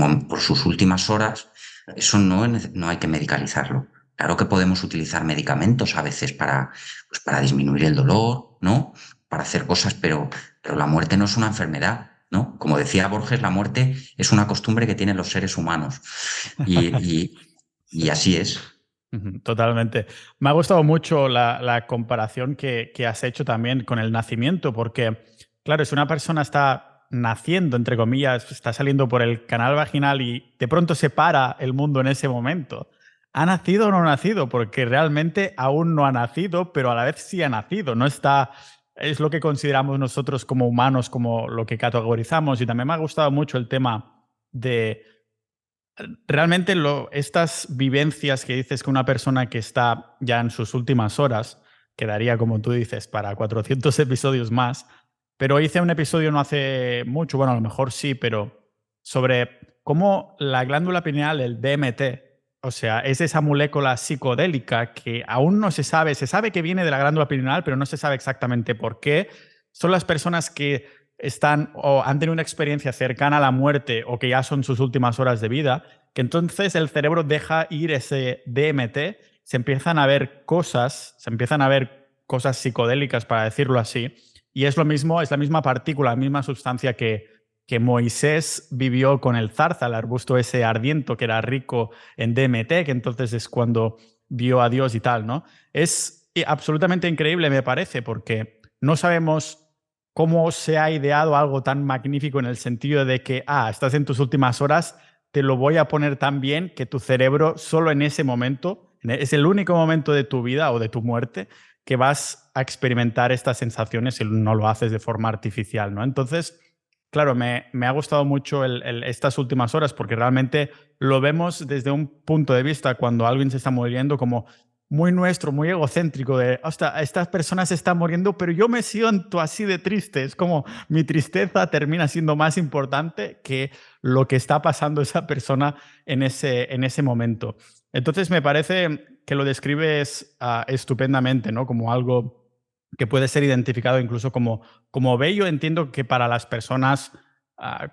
últimas horas, eso no hay que medicalizarlo. Claro que podemos utilizar medicamentos a veces pues para disminuir el dolor, ¿no? Para hacer cosas, pero la muerte no es una enfermedad, ¿no? Como decía Borges, la muerte es una costumbre que tienen los seres humanos. Y así es. Totalmente. Me ha gustado mucho la comparación que has hecho también con el nacimiento, porque, claro, si una persona está naciendo, entre comillas, está saliendo por el canal vaginal y de pronto se para el mundo en ese momento, ¿ha nacido o no ha nacido? Porque realmente aún no ha nacido, pero a la vez sí ha nacido. No está, es lo que consideramos nosotros como humanos, como lo que categorizamos. Y también me ha gustado mucho el tema de realmente estas vivencias que dices que una persona que está ya en sus últimas horas, quedaría, como tú dices, para 400 episodios más, pero hice un episodio no hace mucho, bueno, a lo mejor sí, pero sobre cómo la glándula pineal, el DMT, o sea, es esa molécula psicodélica que aún no se sabe que viene de la glándula pineal, pero no se sabe exactamente por qué. Son las personas que están o han tenido una experiencia cercana a la muerte o que ya son sus últimas horas de vida, que entonces el cerebro deja ir ese DMT, se empiezan a ver cosas psicodélicas, para decirlo así, y es lo mismo, es la misma partícula, la misma sustancia que Moisés vivió con el zarza, el arbusto ese ardiente que era rico en DMT, que entonces es cuando vio a Dios y tal, ¿no? Es absolutamente increíble, me parece, porque no sabemos cómo se ha ideado algo tan magnífico en el sentido de que, estás en tus últimas horas, te lo voy a poner tan bien que tu cerebro solo en ese momento Es el único momento de tu vida o de tu muerte que vas a experimentar estas sensaciones si no lo haces de forma artificial, ¿no? Entonces, claro, me ha gustado mucho estas últimas horas porque realmente lo vemos desde un punto de vista cuando alguien se está muriendo como muy nuestro, muy egocéntrico de, hostia, esta persona se está muriendo, pero yo me siento así de triste. Es como mi tristeza termina siendo más importante que lo que está pasando esa persona en ese momento. Entonces me parece que lo describes estupendamente, ¿no? Como algo que puede ser identificado incluso como bello. Entiendo que para las personas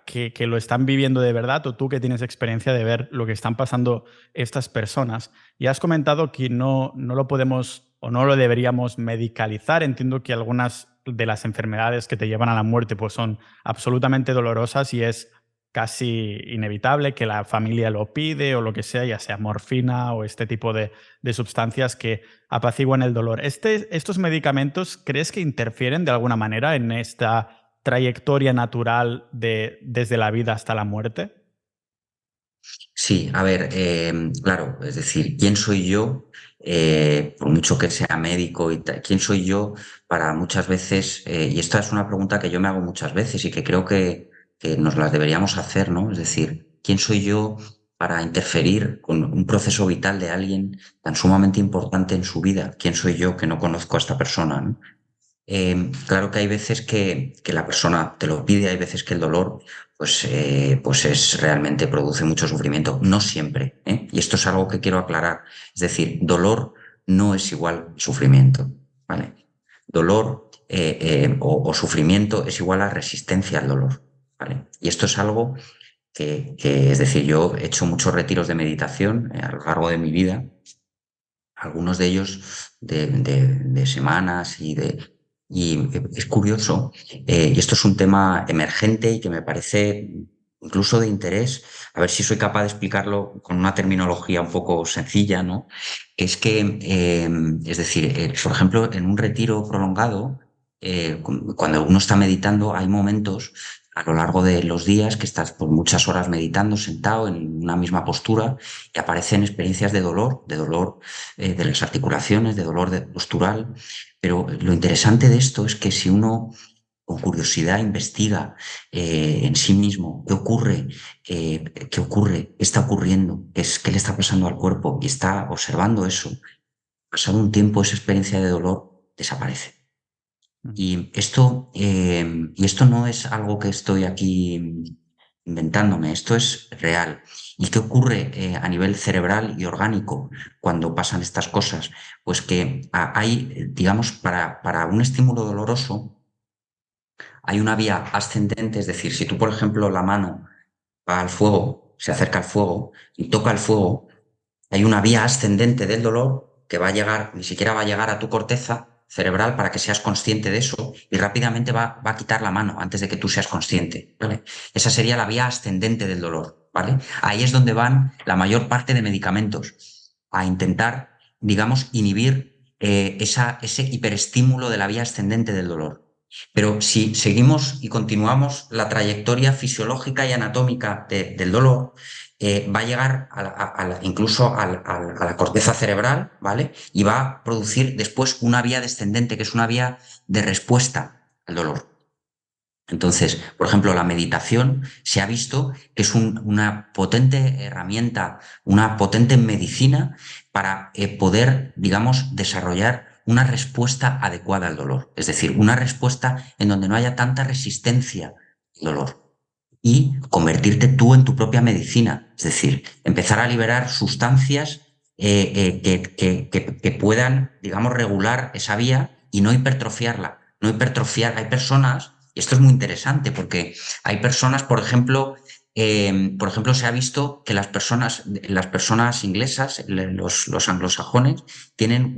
que lo están viviendo de verdad, o tú que tienes experiencia de ver lo que están pasando estas personas. Y has comentado que no lo podemos o no lo deberíamos medicalizar. Entiendo que algunas de las enfermedades que te llevan a la muerte pues son absolutamente dolorosas y es casi inevitable que la familia lo pide o lo que sea, ya sea morfina o este tipo de sustancias que apaciguan el dolor. ¿Estos medicamentos crees que interfieren de alguna manera en esta trayectoria natural desde la vida hasta la muerte? Sí, a ver, claro, es decir, ¿quién soy yo? Por mucho que sea médico y tal, ¿quién soy yo para muchas veces? Y esta es una pregunta que yo me hago muchas veces y que creo que nos las deberíamos hacer, ¿no? Es decir, ¿quién soy yo para interferir con un proceso vital de alguien tan sumamente importante en su vida? ¿Quién soy yo que no conozco a esta persona, ¿no? Claro que hay veces que la persona te lo pide, hay veces que el dolor pues es realmente produce mucho sufrimiento. No siempre, ¿eh? Y esto es algo que quiero aclarar. Es decir, dolor no es igual sufrimiento, ¿vale? Dolor o sufrimiento es igual a resistencia al dolor, ¿vale? Y esto es algo es decir, yo he hecho muchos retiros de meditación a lo largo de mi vida, algunos de ellos de semanas y es curioso, y esto es un tema emergente y que me parece incluso de interés, a ver si soy capaz de explicarlo con una terminología un poco sencilla, ¿no? Es que, es decir, por ejemplo, en un retiro prolongado, cuando uno está meditando, hay momentos a lo largo de los días que estás por muchas horas meditando, sentado en una misma postura, y aparecen experiencias de dolor de las articulaciones, de dolor postural. Pero lo interesante de esto es que si uno con curiosidad investiga en sí mismo qué ocurre, qué está ocurriendo, qué le está pasando al cuerpo y está observando eso, pasado un tiempo esa experiencia de dolor desaparece. Y esto no es algo que estoy aquí inventándome, esto es real. ¿Y qué ocurre a nivel cerebral y orgánico cuando pasan estas cosas? Pues que hay, digamos, para un estímulo doloroso, hay una vía ascendente, es decir, si tú, por ejemplo, la mano va al fuego, se acerca al fuego y toca el fuego, hay una vía ascendente del dolor que va a llegar, ni siquiera va a llegar a tu corteza cerebral para que seas consciente de eso y rápidamente va a quitar la mano antes de que tú seas consciente, ¿vale? Esa sería la vía ascendente del dolor, ¿vale? Ahí es donde van la mayor parte de medicamentos, a intentar, digamos, inhibir ese hiperestímulo de la vía ascendente del dolor. Pero si seguimos y continuamos la trayectoria fisiológica y anatómica del dolor, va a llegar incluso a la corteza cerebral, ¿vale? Y va a producir después una vía descendente, que es una vía de respuesta al dolor. Entonces, por ejemplo, la meditación se ha visto que es una potente herramienta, una potente medicina para poder, digamos, desarrollar una respuesta adecuada al dolor. Es decir, una respuesta en donde no haya tanta resistencia al dolor. Y convertirte tú en tu propia medicina. Es decir, empezar a liberar sustancias que puedan, digamos, regular esa vía y no hipertrofiarla. No hipertrofiar. Hay personas, y esto es muy interesante porque hay personas, por ejemplo, se ha visto que las personas inglesas, los anglosajones, tienen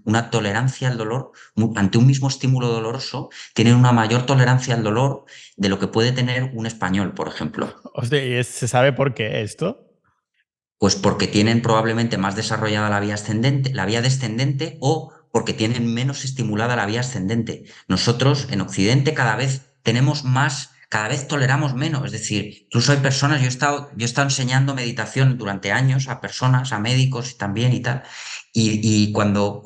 una tolerancia al dolor, ante un mismo estímulo doloroso, tienen una mayor tolerancia al dolor de lo que puede tener un español, por ejemplo. Hostia, ¿y se sabe por qué esto? Pues porque tienen probablemente más desarrollada la vía ascendente, la vía descendente, o porque tienen menos estimulada la vía ascendente. Nosotros en Occidente cada vez tenemos más cada vez toleramos menos. Es decir, incluso hay personas, yo he estado enseñando meditación durante años a personas, a médicos también y tal, y cuando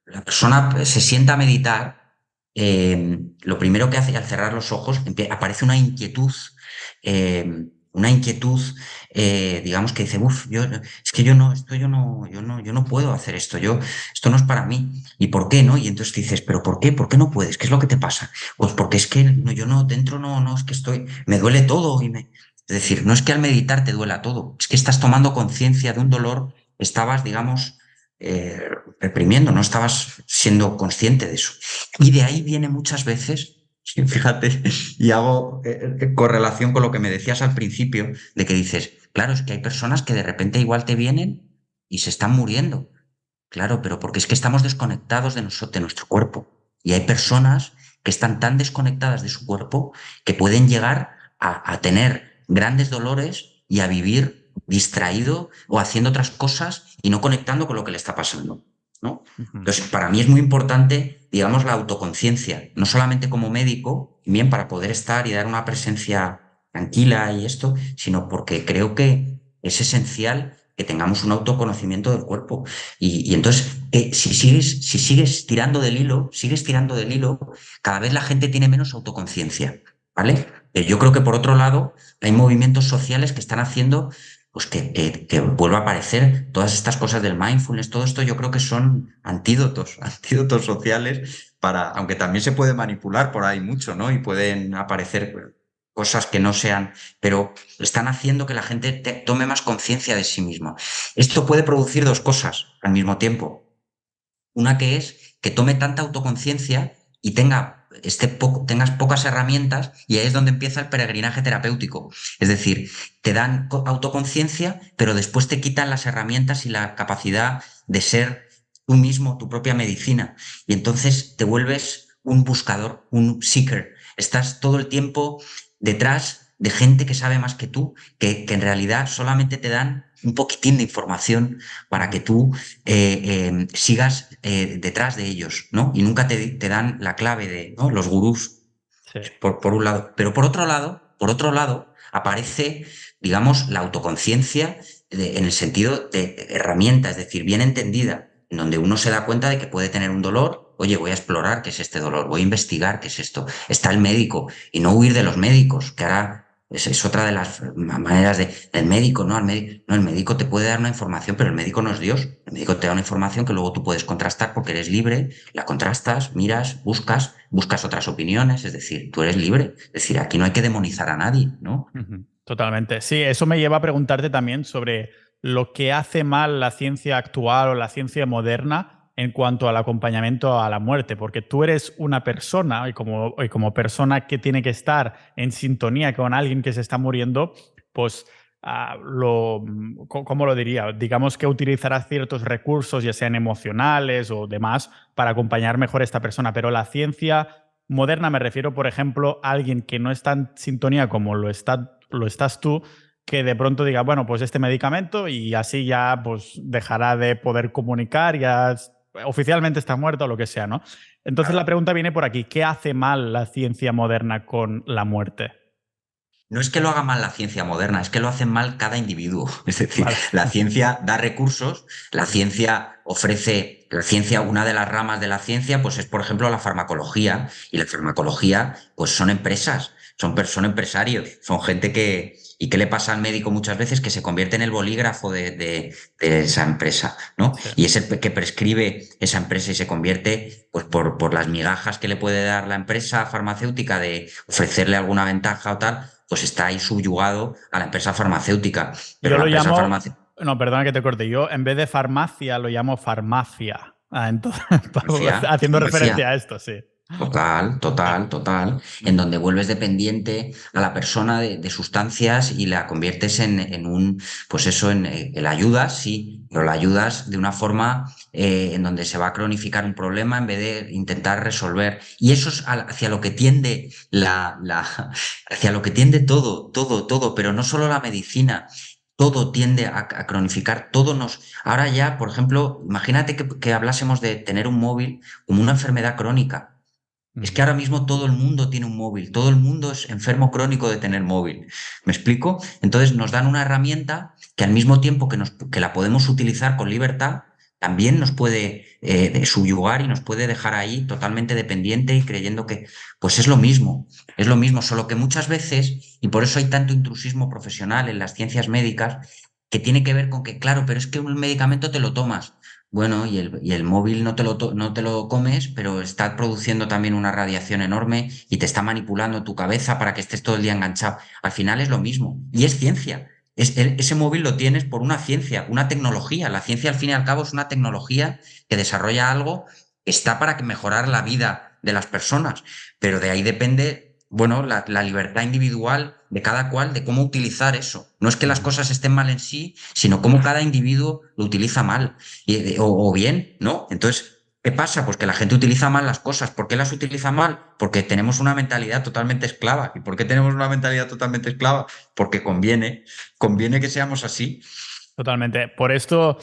la persona se sienta a meditar, lo primero que hace al cerrar los ojos, aparece una inquietud, digamos que dice, uff, es que yo no puedo hacer esto no es para mí. ¿Y por qué no? Y entonces dices, ¿pero por qué? ¿Por qué no puedes? ¿Qué es lo que te pasa? Pues porque es que no, yo no, dentro no, es que me duele todo es decir, no es que al meditar te duela todo, es que estás tomando conciencia de un dolor, estabas, digamos, eh, reprimiendo, no estabas siendo consciente de eso. Y de ahí viene muchas veces, sí, fíjate, y hago correlación con lo que me decías al principio, de que dices, claro, es que hay personas que de repente igual te vienen y se están muriendo. Claro, pero porque es que estamos desconectados de nuestro cuerpo. Y hay personas que están tan desconectadas de su cuerpo que pueden llegar a tener grandes dolores y a vivir distraído o haciendo otras cosas y no conectando con lo que le está pasando, ¿no? Ujú. Entonces, para mí es muy importante, digamos, la autoconciencia, no solamente como médico, bien para poder estar y dar una presencia tranquila y esto, sino porque creo que es esencial que tengamos un autoconocimiento del cuerpo. Y entonces, si sigues tirando del hilo, cada vez la gente tiene menos autoconciencia, ¿vale? Yo creo que por otro lado, hay movimientos sociales que están haciendo pues que vuelva a aparecer todas estas cosas del mindfulness, todo esto yo creo que son antídotos sociales aunque también se puede manipular por ahí mucho, ¿no? Y pueden aparecer cosas que no sean, pero están haciendo que la gente tome más conciencia de sí misma. Esto puede producir dos cosas al mismo tiempo. Una que es que tome tanta autoconciencia y tengas pocas herramientas y ahí es donde empieza el peregrinaje terapéutico. Es decir, te dan autoconciencia, pero después te quitan las herramientas y la capacidad de ser tú mismo, tu propia medicina. Y entonces te vuelves un buscador, un seeker. Estás todo el tiempo detrás de gente que sabe más que tú, que en realidad solamente te dan un poquitín de información para que tú sigas detrás de ellos, ¿no? Y nunca te dan la clave de, ¿no? Los gurús, Sí. por un lado. Pero por otro lado, aparece, digamos, la autoconciencia en el sentido de herramienta, es decir, bien entendida, en donde uno se da cuenta de que puede tener un dolor. Oye, voy a explorar qué es este dolor, voy a investigar qué es esto. Está el médico y no huir de los médicos, que ahora es otra de las maneras del médico, ¿no? No, el médico te puede dar una información, pero el médico no es Dios. El médico te da una información que luego tú puedes contrastar porque eres libre, la contrastas, miras, buscas otras opiniones, es decir, tú eres libre. Es decir, aquí no hay que demonizar a nadie, ¿no? Ujú. Totalmente. Sí, eso me lleva a preguntarte también sobre lo que hace mal la ciencia actual o la ciencia moderna en cuanto al acompañamiento a la muerte, porque tú eres una persona y como persona que tiene que estar en sintonía con alguien que se está muriendo, pues ¿cómo lo diría? Digamos que utilizarás ciertos recursos, ya sean emocionales o demás, para acompañar mejor a esta persona, pero la ciencia moderna me refiero, por ejemplo, a alguien que no está en sintonía como lo estás tú, que de pronto diga, bueno, pues este medicamento y así ya pues dejará de poder comunicar, ya oficialmente está muerto o lo que sea, ¿no? Entonces la pregunta viene por aquí, ¿qué hace mal la ciencia moderna con la muerte? No es que lo haga mal la ciencia moderna, es que lo hace mal cada individuo. Es decir, Vale. la ciencia da recursos, una de las ramas de la ciencia, pues es, por ejemplo, la farmacología. Y la farmacología, pues son empresas, son empresarios, son gente que... ¿Y qué le pasa al médico muchas veces? Que se convierte en el bolígrafo de esa empresa, ¿no? Sí. Y es el que prescribe esa empresa y se convierte, pues por las migajas que le puede dar la empresa farmacéutica de ofrecerle alguna ventaja o tal, pues está ahí subyugado a la empresa farmacéutica. Pero Yo la lo empresa llamo, farmacéutica... no, perdona que te corte, yo en vez de farmacia lo llamo farmacia. Entonces, haciendo referencia a esto, sí. Total, en donde vuelves dependiente a la persona de sustancias y la conviertes pues eso, la ayudas, sí, pero la ayudas de una forma en donde se va a cronificar un problema en vez de intentar resolver. Y eso es hacia lo que tiende hacia lo que tiende todo, pero no solo la medicina. Todo tiende a cronificar, Ahora ya, por ejemplo, imagínate que hablásemos de tener un móvil como una enfermedad crónica. Es que ahora mismo todo el mundo tiene un móvil, todo el mundo es enfermo crónico de tener móvil. ¿Me explico? Entonces nos dan una herramienta que al mismo tiempo que la podemos utilizar con libertad, también nos puede subyugar y nos puede dejar ahí totalmente dependiente y creyendo que, pues es lo mismo, solo que muchas veces, y por eso hay tanto intrusismo profesional en las ciencias médicas, que tiene que ver con que, claro, pero es que un medicamento te lo tomas. Bueno, y el móvil no te lo comes, pero está produciendo también una radiación enorme y te está manipulando tu cabeza para que estés todo el día enganchado. Al final es lo mismo. Y es ciencia. Ese móvil lo tienes por una ciencia, una tecnología. La ciencia, al fin y al cabo, es una tecnología que desarrolla algo que está para que mejorar la vida de las personas. Pero de ahí depende, bueno, la libertad individual de cada cual, de cómo utilizar eso. No es que las cosas estén mal en sí, sino cómo cada individuo lo utiliza mal. O bien, ¿no? Entonces, ¿qué pasa? Pues que la gente utiliza mal las cosas. ¿Por qué las utiliza mal? Porque tenemos una mentalidad totalmente esclava. ¿Y por qué tenemos una mentalidad totalmente esclava? Porque conviene que seamos así. Totalmente. Por esto,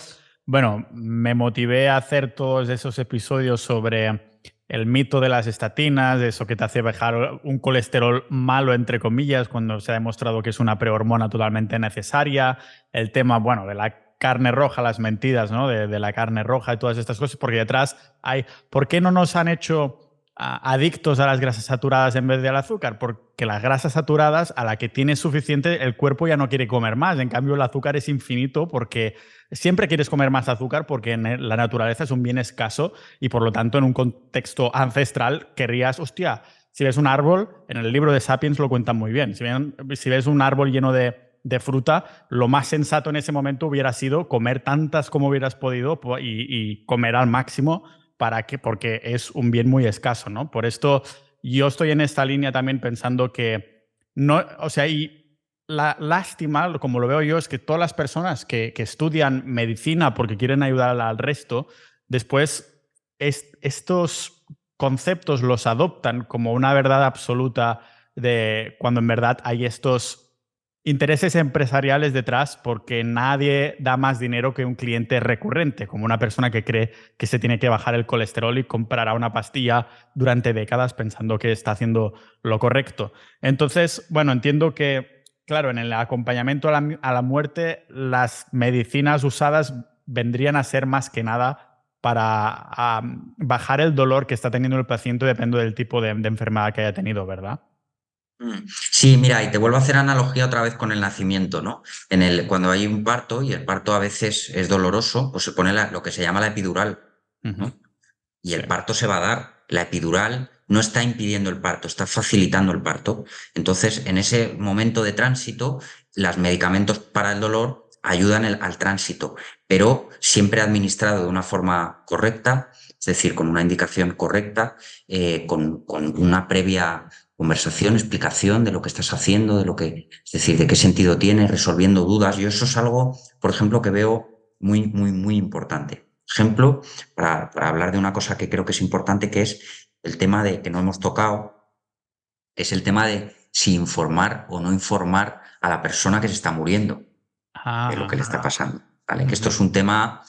bueno, me motivé a hacer todos esos episodios sobre el mito de las estatinas, de eso que te hace bajar un colesterol malo, entre comillas, cuando se ha demostrado que es una prehormona totalmente necesaria. El tema, bueno, de la carne roja, las mentiras, ¿no? De la carne roja y todas estas cosas, porque detrás hay... ¿Por qué no nos han hecho adictos a las grasas saturadas en vez de al azúcar? Porque las grasas saturadas, a la que tienes suficiente, el cuerpo ya no quiere comer más. En cambio, el azúcar es infinito porque siempre quieres comer más azúcar porque en la naturaleza es un bien escaso y por lo tanto en un contexto ancestral querrías, hostia, si ves un árbol, en el libro de Sapiens lo cuentan muy bien, si ves un árbol lleno de fruta, lo más sensato en ese momento hubiera sido comer tantas como hubieras podido y comer al máximo porque es un bien muy escaso, ¿no? Por esto yo estoy en esta línea también pensando que no, o sea, y la lástima, como lo veo yo, es que todas las personas que estudian medicina porque quieren ayudar al resto, después estos conceptos los adoptan como una verdad absoluta de cuando en verdad hay estos intereses empresariales detrás porque nadie da más dinero que un cliente recurrente, como una persona que cree que se tiene que bajar el colesterol y comprará una pastilla durante décadas pensando que está haciendo lo correcto. Entonces, bueno, entiendo que, claro, en el acompañamiento a la muerte, las medicinas usadas vendrían a ser más que nada para bajar el dolor que está teniendo el paciente, depende del tipo de enfermedad que haya tenido, ¿verdad? Sí, mira, y te vuelvo a hacer analogía otra vez con el nacimiento, ¿no? Cuando hay un parto y el parto a veces es doloroso, pues se pone lo que se llama la epidural, ¿no? Y Sí. el parto se va a dar. La epidural no está impidiendo el parto, está facilitando el parto. Entonces, en ese momento de tránsito, los medicamentos para el dolor ayudan al tránsito, pero siempre administrado de una forma correcta, es decir, con una indicación correcta, con una previa conversación, explicación de lo que estás haciendo, es decir, de qué sentido tiene, resolviendo dudas. Yo eso es algo, por ejemplo, que veo muy, muy, muy importante. Ejemplo, para hablar de una cosa que creo que es importante, que es el tema de que no hemos tocado, es el tema de si informar o no informar a la persona que se está muriendo de lo que le está pasando, ¿vale? Que esto es un tema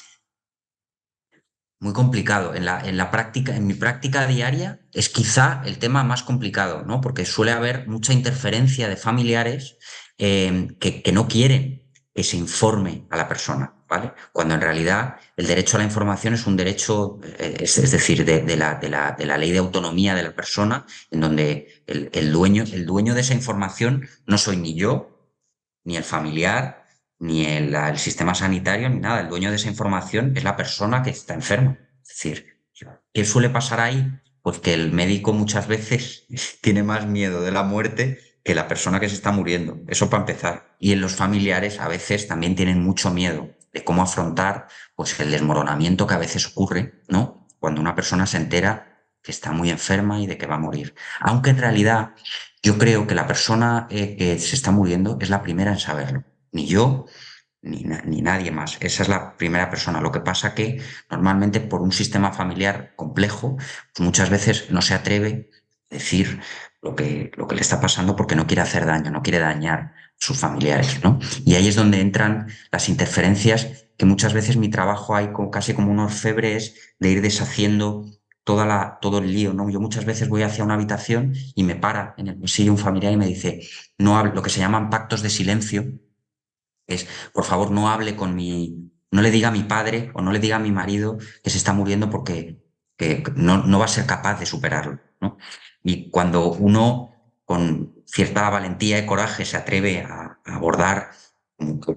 muy complicado. En la práctica, en mi práctica diaria, es quizá el tema más complicado, ¿no? Porque suele haber mucha interferencia de familiares que no quieren que se informe a la persona, ¿vale? Cuando en realidad el derecho a la información es un derecho, es decir, de la ley de autonomía de la persona, en donde el dueño de esa información no soy ni yo, ni el familiar, ni el sistema sanitario, ni nada. El dueño de esa información es la persona que está enferma. Es decir, ¿qué suele pasar ahí? Pues que el médico muchas veces tiene más miedo de la muerte que la persona que se está muriendo. Eso para empezar. Y en los familiares a veces también tienen mucho miedo de cómo afrontar pues, el desmoronamiento que a veces ocurre, ¿no? Cuando una persona se entera que está muy enferma y de que va a morir. Aunque en realidad yo creo que la persona que se está muriendo es la primera en saberlo. Ni yo, ni nadie más. Esa es la primera persona. Lo que pasa que normalmente por un sistema familiar complejo, pues muchas veces no se atreve a decir lo que le está pasando porque no quiere hacer daño, no quiere dañar a sus familiares, ¿no? Y ahí es donde entran las interferencias que muchas veces mi trabajo hay casi como un orfebre es de ir deshaciendo todo el lío, ¿no? Yo muchas veces voy hacia una habitación y me para en el pasillo un familiar y me dice, no hable, lo que se llaman pactos de silencio, es, por favor, no le diga a mi padre o no le diga a mi marido que se está muriendo porque no va a ser capaz de superarlo, ¿no? Y cuando uno con cierta valentía y coraje se atreve a abordar,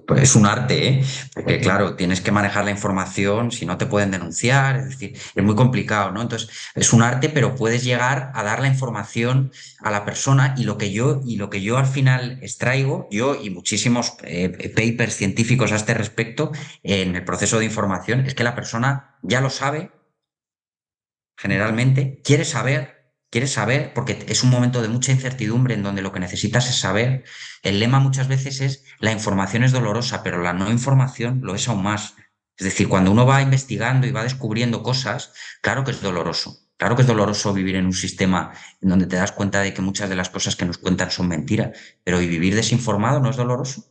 pues es un arte, ¿eh? Porque claro, tienes que manejar la información, si no te pueden denunciar, es decir, es muy complicado, ¿no? Entonces, es un arte, pero puedes llegar a dar la información a la persona y lo que yo al final extraigo, yo y muchísimos papers científicos a este respecto en el proceso de información, es que la persona ya lo sabe, generalmente, quiere saber, porque es un momento de mucha incertidumbre en donde lo que necesitas es saber. El lema muchas veces es, la información es dolorosa, pero la no información lo es aún más. Es decir, cuando uno va investigando y va descubriendo cosas, claro que es doloroso. Claro que es doloroso vivir en un sistema en donde te das cuenta de que muchas de las cosas que nos cuentan son mentiras, pero ¿y vivir desinformado no es doloroso?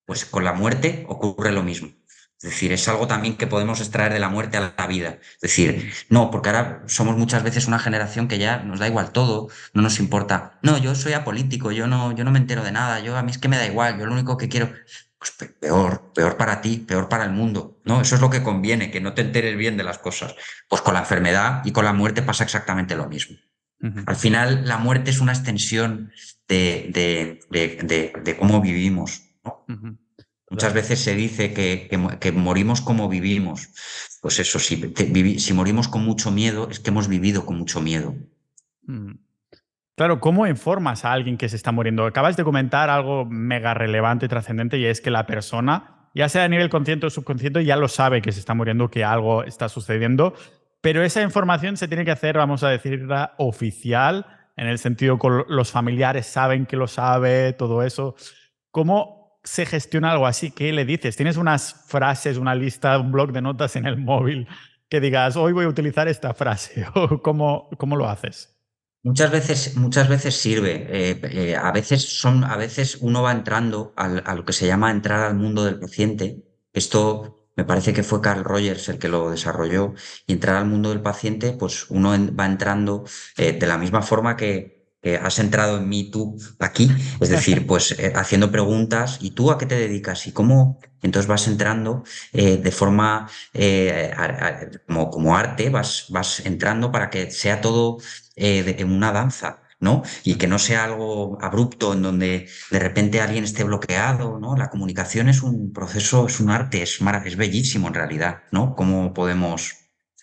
Pues con la muerte ocurre lo mismo. Es decir, es algo también que podemos extraer de la muerte a la vida. Es decir, no, porque ahora somos muchas veces una generación que ya nos da igual todo, no nos importa. No, yo soy apolítico, yo no me entero de nada, a mí es que me da igual, yo lo único que quiero, pues peor para ti, peor para el mundo, ¿no? Eso es lo que conviene, que no te enteres bien de las cosas. Pues con la enfermedad y con la muerte pasa exactamente lo mismo. Al final, la muerte es una extensión de cómo vivimos, ¿no? Muchas veces se dice que morimos como vivimos. Pues eso, si morimos con mucho miedo, es que hemos vivido con mucho miedo. Mm. Claro, ¿cómo informas a alguien que se está muriendo? Acabas de comentar algo mega relevante y trascendente y es que la persona, ya sea a nivel consciente o subconsciente, ya lo sabe que se está muriendo, que algo está sucediendo, pero esa información se tiene que hacer, vamos a decirla, oficial, en el sentido que los familiares saben que lo sabe, todo eso. ¿Cómo se gestiona algo así? ¿Qué le dices? ¿Tienes unas frases, una lista, un blog de notas en el móvil que digas, hoy voy a utilizar esta frase? ¿O cómo lo haces? Muchas veces sirve. A veces uno va entrando a lo que se llama entrar al mundo del paciente. Esto me parece que fue Carl Rogers el que lo desarrolló. Y entrar al mundo del paciente, pues uno va entrando de la misma forma que has entrado en mí tú aquí. Es decir, pues haciendo preguntas. ¿Y tú a qué te dedicas? ¿Y cómo? Entonces vas entrando de forma como arte, vas entrando para que sea todo en una danza, ¿no? Y que no sea algo abrupto en donde de repente alguien esté bloqueado, ¿no? La comunicación es un proceso, es un arte, es bellísimo en realidad, ¿no? Cómo podemos...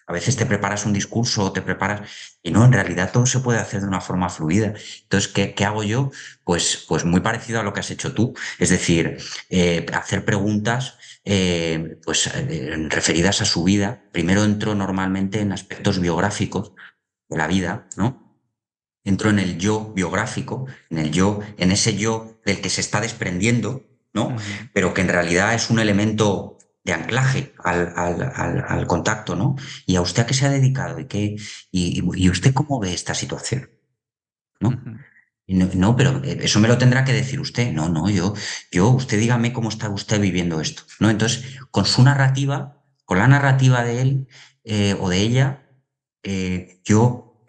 A veces te preparas un discurso o te preparas... Y no, en realidad todo se puede hacer de una forma fluida. Entonces, ¿qué hago yo? Pues muy parecido a lo que has hecho tú. Es decir, hacer preguntas referidas a su vida. Primero entro normalmente en aspectos biográficos de la vida, ¿no? Entro en el yo biográfico, en ese yo del que se está desprendiendo, ¿no? Pero que en realidad es un elemento de anclaje al contacto, ¿no? ¿Y a usted a qué se ha dedicado? ¿Y usted cómo ve esta situación? ¿No? Y no, pero eso me lo tendrá que decir usted. No, usted dígame cómo está usted viviendo esto, ¿no? Entonces, con su narrativa, con la narrativa de él o de ella, yo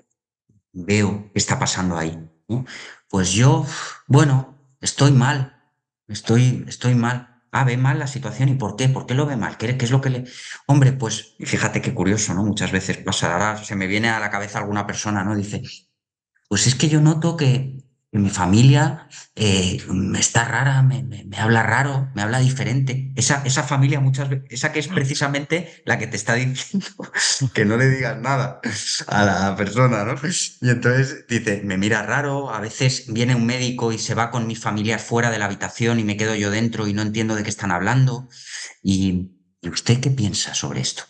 veo qué está pasando ahí, ¿no? Pues yo, bueno, estoy mal, estoy mal. Ah, ve mal la situación. ¿Y por qué? ¿Por qué lo ve mal? ¿Qué es lo que le...? Hombre, pues, y fíjate qué curioso, ¿no? Muchas veces pasa, ahora se me viene a la cabeza alguna persona, ¿no? Dice, pues es que yo noto que mi familia está rara, me habla raro, me habla diferente. Esa familia muchas veces, esa que es precisamente la que te está diciendo que no le digas nada a la persona, ¿no? Y entonces dice, me mira raro, a veces viene un médico y se va con mi familiar fuera de la habitación y me quedo yo dentro y no entiendo de qué están hablando. ¿Y usted qué piensa sobre esto?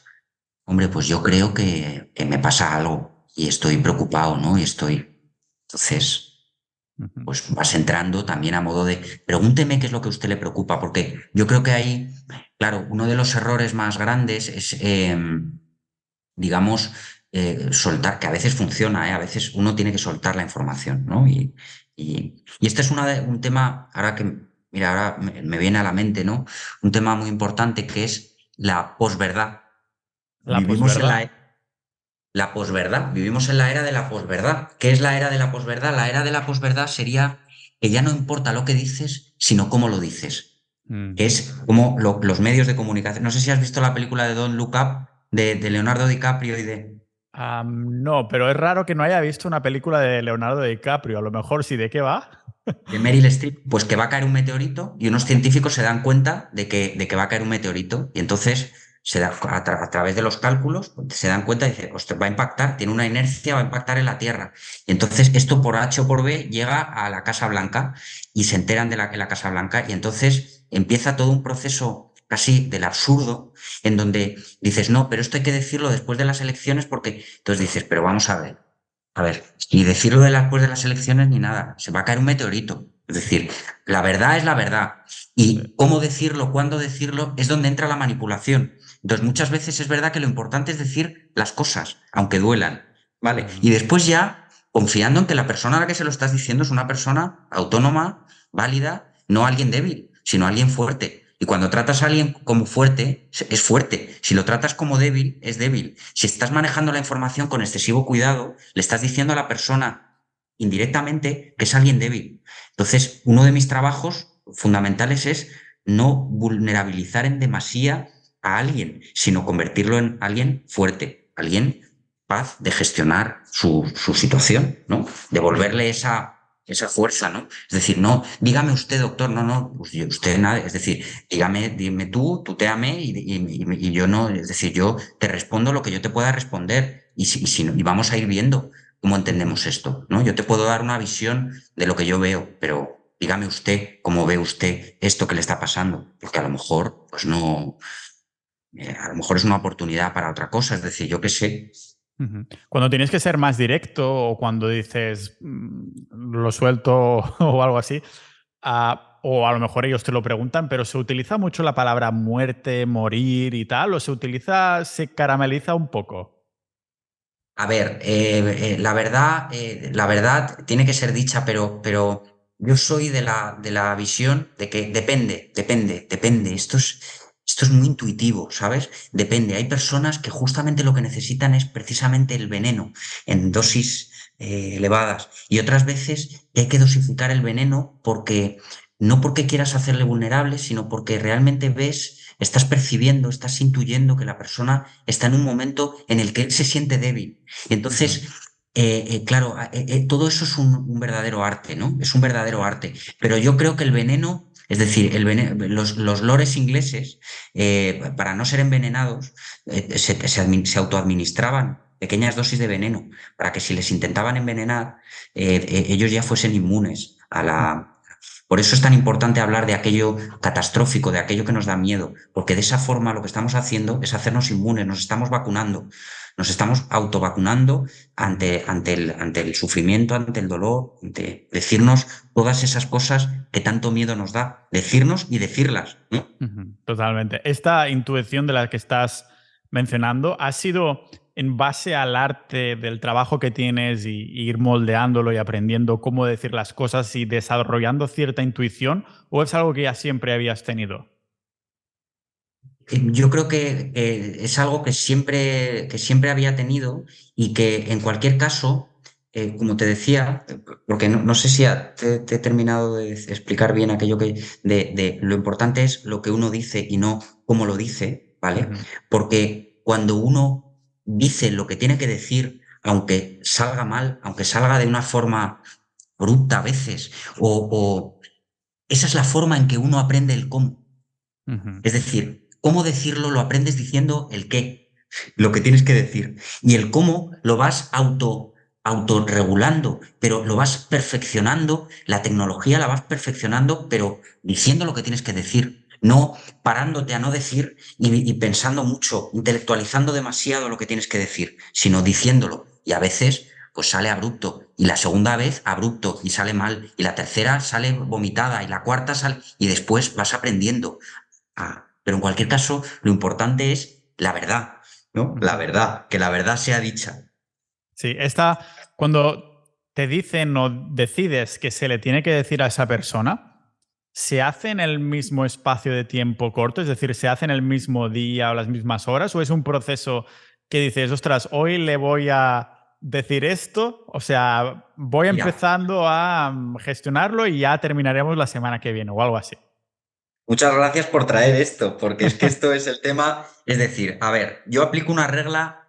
Hombre, pues yo creo que me pasa algo y estoy preocupado, ¿no? Entonces, pues vas entrando también a modo de, pregúnteme qué es lo que a usted le preocupa, porque yo creo que ahí, claro, uno de los errores más grandes es, digamos, soltar, que a veces funciona, ¿eh? A veces uno tiene que soltar la información, ¿no? Y este es un tema, ahora que, mira, ahora me viene a la mente, ¿no? Un tema muy importante que es la posverdad. La Vivimos en posverdad. La posverdad. Vivimos en la era de la posverdad. ¿Qué es la era de la posverdad? La era de la posverdad sería que ya no importa lo que dices, sino cómo lo dices. Mm. Que es como los medios de comunicación. No sé si has visto la película de Don't Look Up de Leonardo DiCaprio y No, pero es raro que no haya visto una película de Leonardo DiCaprio. A lo mejor sí, ¿de qué va? de Meryl Streep, pues que va a caer un meteorito y unos científicos se dan cuenta de que va a caer un meteorito y entonces a través de los cálculos se dan cuenta y dicen, "Ostras, va a impactar, tiene una inercia, va a impactar en la Tierra". Y entonces esto por H o por B llega a la Casa Blanca y se enteran en la Casa Blanca y entonces empieza todo un proceso casi del absurdo en donde dices, no, pero esto hay que decirlo después de las elecciones porque entonces dices, pero vamos a ver. A ver, ni decirlo después de las elecciones ni nada, se va a caer un meteorito. Es decir, la verdad es la verdad. Y cómo decirlo, cuándo decirlo, es donde entra la manipulación. Entonces, muchas veces es verdad que lo importante es decir las cosas, aunque duelan, ¿vale? Mm. Y después ya, confiando en que la persona a la que se lo estás diciendo es una persona autónoma, válida, no alguien débil, sino alguien fuerte. Y cuando tratas a alguien como fuerte, es fuerte. Si lo tratas como débil, es débil. Si estás manejando la información con excesivo cuidado, le estás diciendo a la persona indirectamente que es alguien débil. Entonces, uno de mis trabajos fundamentales es no vulnerabilizar en demasía a alguien, sino convertirlo en alguien fuerte, alguien capaz de gestionar su situación, ¿no? Devolverle esa fuerza, ¿no? Es decir, no, dígame usted, doctor, no, no, pues usted nada, es decir, dime tú, tutéame y yo no, es decir, yo te respondo lo que yo te pueda responder y vamos a ir viendo cómo entendemos esto, ¿no? Yo te puedo dar una visión de lo que yo veo, pero dígame usted cómo ve usted esto que le está pasando, porque a lo mejor, pues no, a lo mejor es una oportunidad para otra cosa, es decir, yo qué sé. Ujú. Cuando tienes que ser más directo o cuando dices lo suelto o algo así, o a lo mejor ellos te lo preguntan, pero ¿se utiliza mucho la palabra muerte, morir y tal? ¿O se carameliza un poco? A ver, la verdad tiene que ser dicha, pero yo soy de la visión de que depende. Esto es muy intuitivo, ¿sabes? Depende. Hay personas que justamente lo que necesitan es precisamente el veneno en dosis elevadas y otras veces hay que dosificar el veneno porque no porque quieras hacerle vulnerable, sino porque realmente estás percibiendo, estás intuyendo que la persona está en un momento en el que él se siente débil. Y Ujú. entonces, claro, todo eso es un verdadero arte, ¿no? Es un verdadero arte. Pero yo creo que el veneno, es decir, los lores ingleses, para no ser envenenados, se autoadministraban pequeñas dosis de veneno para que si les intentaban envenenar, ellos ya fuesen inmunes a la... Por eso es tan importante hablar de aquello catastrófico, de aquello que nos da miedo, porque de esa forma lo que estamos haciendo es hacernos inmunes, nos estamos vacunando, nos estamos autovacunando ante el sufrimiento, ante el dolor, ante decirnos todas esas cosas que tanto miedo nos da, decirnos y decirlas, ¿no? Ujú, totalmente. Esta intuición de la que estás mencionando, ¿ha sido en base al arte del trabajo que tienes y ir moldeándolo y aprendiendo cómo decir las cosas y desarrollando cierta intuición, o es algo que ya siempre habías tenido? Yo creo que es algo que siempre había tenido y que en cualquier caso, como te decía, porque no sé si te he terminado de explicar bien aquello de lo importante es lo que uno dice y no cómo lo dice, ¿vale? Ujú, Porque cuando uno dice lo que tiene que decir, aunque salga mal, aunque salga de una forma abrupta a veces, o esa es la forma en que uno aprende el cómo. ujú, Es decir, cómo decirlo lo aprendes diciendo el qué, lo que tienes que decir. Y el cómo lo vas autorregulando, pero lo vas perfeccionando, la tecnología la vas perfeccionando, pero diciendo lo que tienes que decir, no parándote a no decir y pensando mucho, intelectualizando demasiado lo que tienes que decir, sino diciéndolo. Y a veces, pues sale abrupto. Y la segunda vez, abrupto y sale mal. Y la tercera sale vomitada. Y la cuarta sale. Y después vas aprendiendo. Pero en cualquier caso, lo importante es la verdad, ¿no? La ujú. verdad, que la verdad sea dicha. Sí, cuando te dicen o decides que se le tiene que decir a esa persona, ¿se hace en el mismo espacio de tiempo corto? Es decir, ¿se hace en el mismo día o las mismas horas? ¿O es un proceso que dices, ostras, hoy le voy a decir esto, o sea, voy Mira, empezando a gestionarlo y ya terminaremos la semana que viene o algo así. muchas gracias por traer esto, porque es que esto es el tema. Es decir, a ver, yo aplico una regla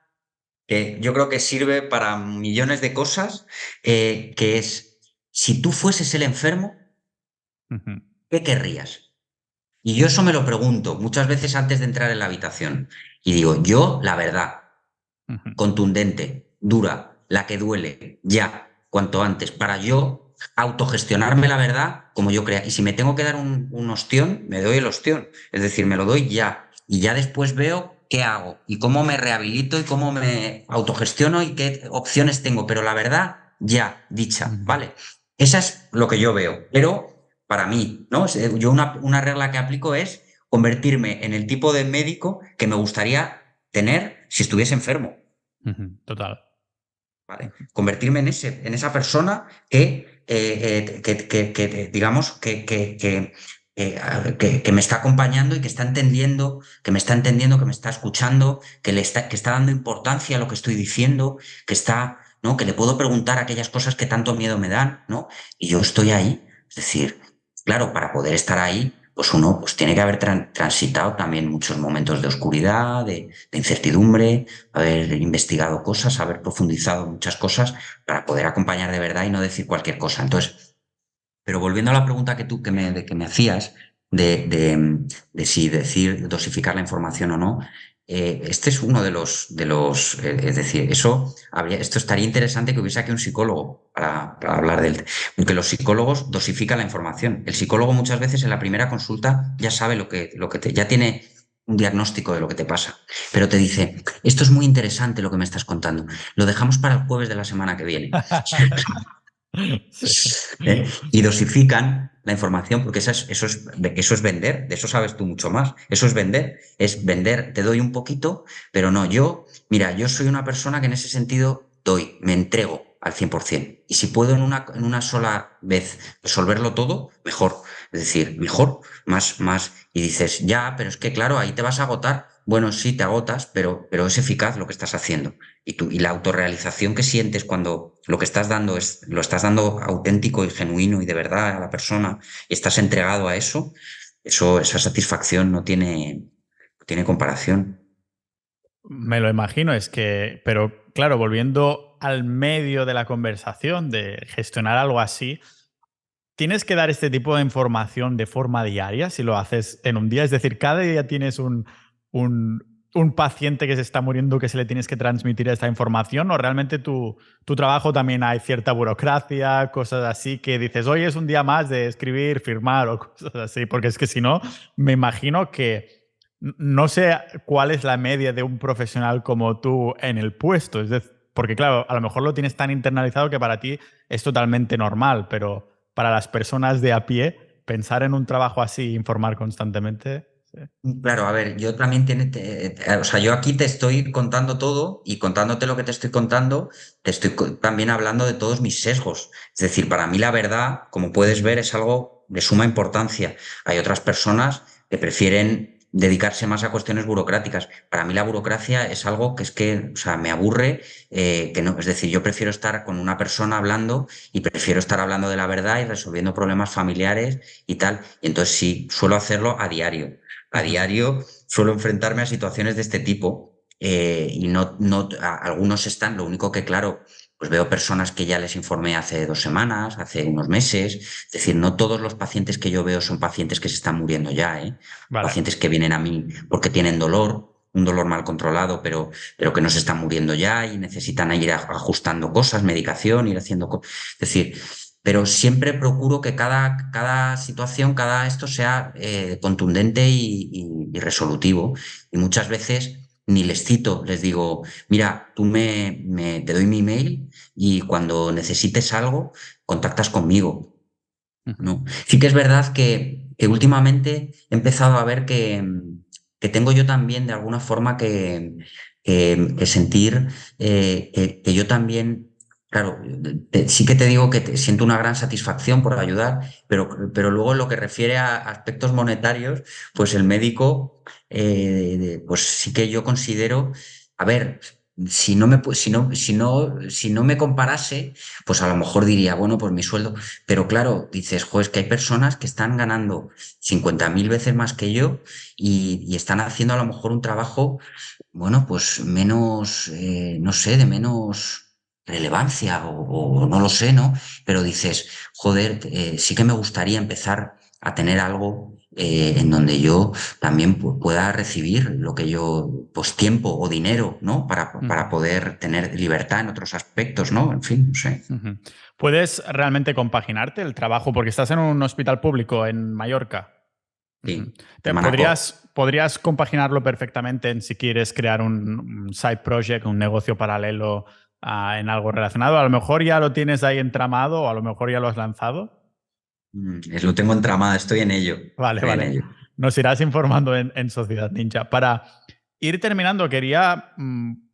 que yo creo que sirve para millones de cosas, que es, si tú fueses el enfermo, Ujú, ¿qué querrías? Y yo eso me lo pregunto muchas veces antes de entrar en la habitación. Y digo, yo, la verdad, ujú, contundente, dura, la que duele, ya, cuanto antes, para yo autogestionarme la verdad como yo crea. Y si me tengo que dar un ostión, me doy el ostión. Es decir, me lo doy ya. Y ya después veo qué hago y cómo me rehabilito y cómo me autogestiono y qué opciones tengo. Pero la verdad, ya, dicha, ujú. ¿vale? Esa es lo que yo veo. Pero para mí, ¿no? Yo una regla que aplico es convertirme en el tipo de médico que me gustaría tener si estuviese enfermo. Ujú, total. ¿Vale? Ujú, Convertirme en esa persona digamos, que me está acompañando y que está entendiendo, que me está entendiendo, que me está escuchando, que está dando importancia a lo que estoy diciendo, que está, ¿no? Que le puedo preguntar aquellas cosas que tanto miedo me dan, ¿no? Y yo estoy ahí. Es decir, claro, para poder estar ahí, pues uno pues tiene que haber transitado también muchos momentos de oscuridad, de incertidumbre, haber investigado cosas, haber profundizado muchas cosas para poder acompañar de verdad y no decir cualquier cosa. Entonces, pero volviendo a la pregunta que tú que me hacías de si decir, dosificar la información o no, este es uno es decir, esto estaría interesante que hubiese aquí un psicólogo para hablar del, porque los psicólogos dosifican la información. El psicólogo muchas veces en la primera consulta ya sabe ya tiene un diagnóstico de lo que te pasa, pero te dice, esto es muy interesante lo que me estás contando, lo dejamos para el jueves de la semana que viene. Sí. Y dosifican la información, porque eso es vender, de eso sabes tú mucho más. Eso es vender, te doy un poquito, pero no, mira, yo soy una persona que en ese sentido doy, me entrego al 100%. Y si puedo en una sola vez resolverlo todo, mejor. Es decir, mejor, más. Y dices, ya, pero es que claro, ahí te vas a agotar. Bueno, sí, te agotas, pero es eficaz lo que estás haciendo. Y la autorrealización que sientes cuando lo que estás dando lo estás dando auténtico y genuino y de verdad a la persona y estás entregado a esa satisfacción no tiene comparación. Me lo imagino, es que, pero claro, volviendo al medio de la conversación, de gestionar algo así, ¿tienes que dar este tipo de información de forma diaria si lo haces en un día? Es decir, ¿cada día tienes un paciente que se está muriendo que se le tienes que transmitir esta información? ¿O realmente tu trabajo también hay cierta burocracia, cosas así que dices, hoy es un día más de escribir, firmar o cosas así? Porque es que si no, me imagino que no sé cuál es la media de un profesional como tú en el puesto. Es decir, porque claro, a lo mejor lo tienes tan internalizado que para ti es totalmente normal, pero para las personas de a pie, pensar en un trabajo así, informar constantemente. Sí. Claro, a ver, yo también o sea, yo aquí te estoy contando todo y contándote lo que te estoy contando, te estoy también hablando de todos mis sesgos. Es decir, para mí la verdad, como puedes ver, es algo de suma importancia. Hay otras personas que prefieren dedicarse más a cuestiones burocráticas. Para mí la burocracia es algo o sea, me aburre, que no, es decir, yo prefiero estar con una persona hablando y prefiero estar hablando de la verdad y resolviendo problemas familiares y tal. Y entonces sí, suelo hacerlo a diario. A Ujú. diario suelo enfrentarme a situaciones de este tipo, y algunos están, lo único que claro, pues veo personas que ya les informé hace 2 semanas, hace unos meses, es decir, no todos los pacientes que yo veo son pacientes que se están muriendo ya, ¿eh? Vale. Pacientes que vienen a mí porque tienen dolor, un dolor mal controlado, pero que no se están muriendo ya y necesitan ir ajustando cosas, medicación, ir haciendo cosas. Es decir, pero siempre procuro que cada situación, cada esto sea contundente y resolutivo. Y muchas veces ni les cito, les digo, mira, te doy mi email y cuando necesites algo, contactas conmigo, Ujú. ¿no? Sí que es verdad que últimamente he empezado a ver que tengo yo también de alguna forma que sentir, que yo también, claro, sí que te digo que siento una gran satisfacción por ayudar, pero luego en lo que refiere a aspectos monetarios, pues el médico, pues sí que yo considero. A ver, si no me comparase, pues a lo mejor diría, bueno, pues mi sueldo. Pero claro, dices, jo, es que hay personas que están ganando 50.000 veces más que yo y están haciendo a lo mejor un trabajo, bueno, pues menos, no sé, de menos relevancia o no lo sé, ¿no? Pero dices, joder, sí que me gustaría empezar a tener algo en donde yo también pueda recibir lo que yo, pues tiempo o dinero, ¿no? Para Ujú, poder tener libertad en otros aspectos, ¿no? En fin, no sé. ujú. ¿Puedes realmente compaginarte el trabajo? Porque estás en un hospital público en Mallorca. Ujú. Sí, en Manacor. ¿Podrías compaginarlo perfectamente en si quieres crear un side project, un negocio paralelo en algo relacionado? A lo mejor ya lo tienes ahí entramado o a lo mejor ya lo has lanzado. Lo tengo entramado, estoy en ello. Vale, Estoy en vale. ello. Nos irás informando en Sociedad Ninja. Para ir terminando, quería